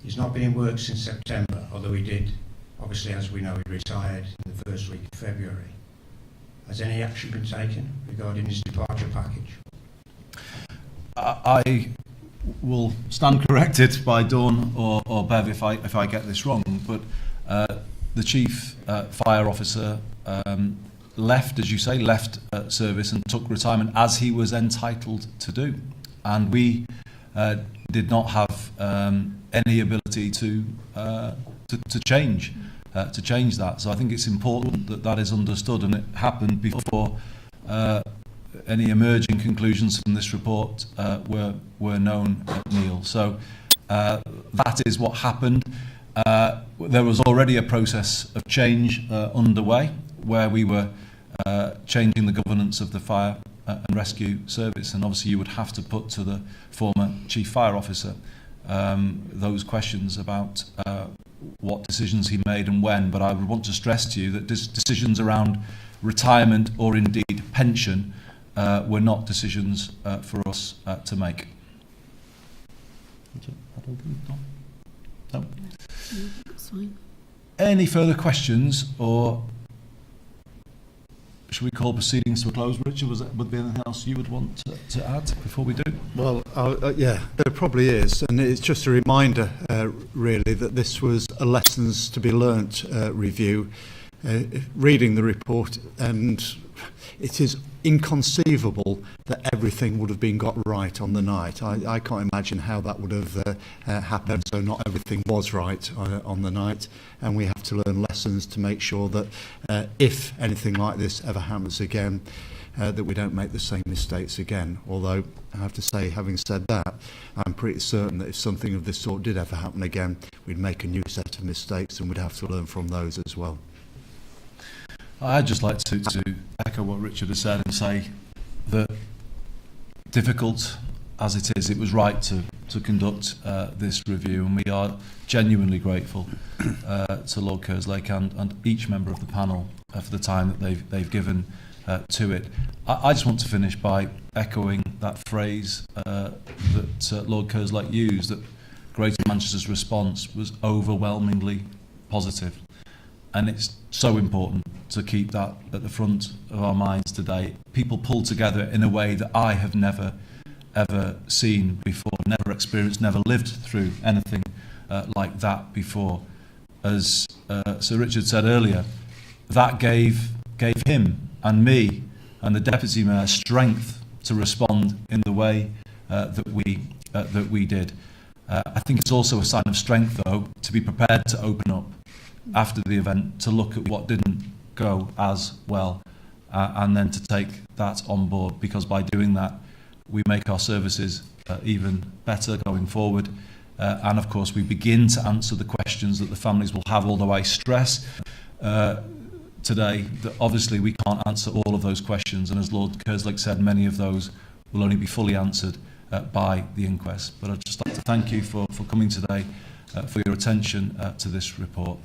He's not been in work since September, although he did, obviously, as we know, he retired in the first week of February. Has any action been taken regarding his departure package? I will stand corrected by Dawn or Bev if I get this wrong, but the chief fire officer left, as you say, service and took retirement as he was entitled to do, and we did not have any ability to change that. So I think it's important that that is understood, and it happened before any emerging conclusions from this report were known, Neil. So that is what happened. There was already a process of change underway where we were changing the governance of the fire and rescue service, and obviously you would have to put to the former chief fire officer those questions about what decisions he made and when. But I would want to stress to you that decisions around retirement or indeed pension were not decisions for us to make. No. That's fine. Any further questions, or should we call proceedings to a close? Richard, would there be anything else you would want to add before we do? Well, yeah, there probably is, and it's just a reminder, really, that this was a lessons to be learnt review. Reading the report, and it is inconceivable that everything would have been got right on the night. I can't imagine how that would have happened, so not everything was right on the night, and we have to learn lessons to make sure that if anything like this ever happens again, that we don't make the same mistakes again. Although I have to say, having said that, I'm pretty certain that if something of this sort did ever happen again, we'd make a new set of mistakes and we'd have to learn from those as well. I'd just like to echo what Richard has said and say that, difficult as it is, it was right to conduct this review, and we are genuinely grateful to Lord Kerslake and each member of the panel for the time that they've given to it. I just want to finish by echoing that phrase that Lord Kerslake used, that Greater Manchester's response was overwhelmingly positive. And it's so important to keep that at the front of our minds today. People pull together in a way that I have never, ever seen before, never experienced, never lived through anything like that before. As Sir Richard said earlier, that gave him and me and the Deputy Mayor strength to respond in the way that we did. I think it's also a sign of strength, though, to be prepared to open up after the event, to look at what didn't go as well, and then to take that on board, because by doing that we make our services even better going forward, and of course we begin to answer the questions that the families will have, although I stress today that obviously we can't answer all of those questions, and as Lord Kerslake said, many of those will only be fully answered by the inquest. But I'd just like to thank you for coming today, for your attention to this report,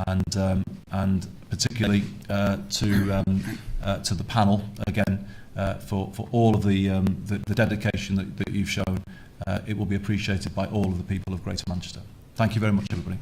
and particularly to the panel again for all of the dedication that you've shown. It will be appreciated by all of the people of Greater Manchester. Thank you very much, everybody.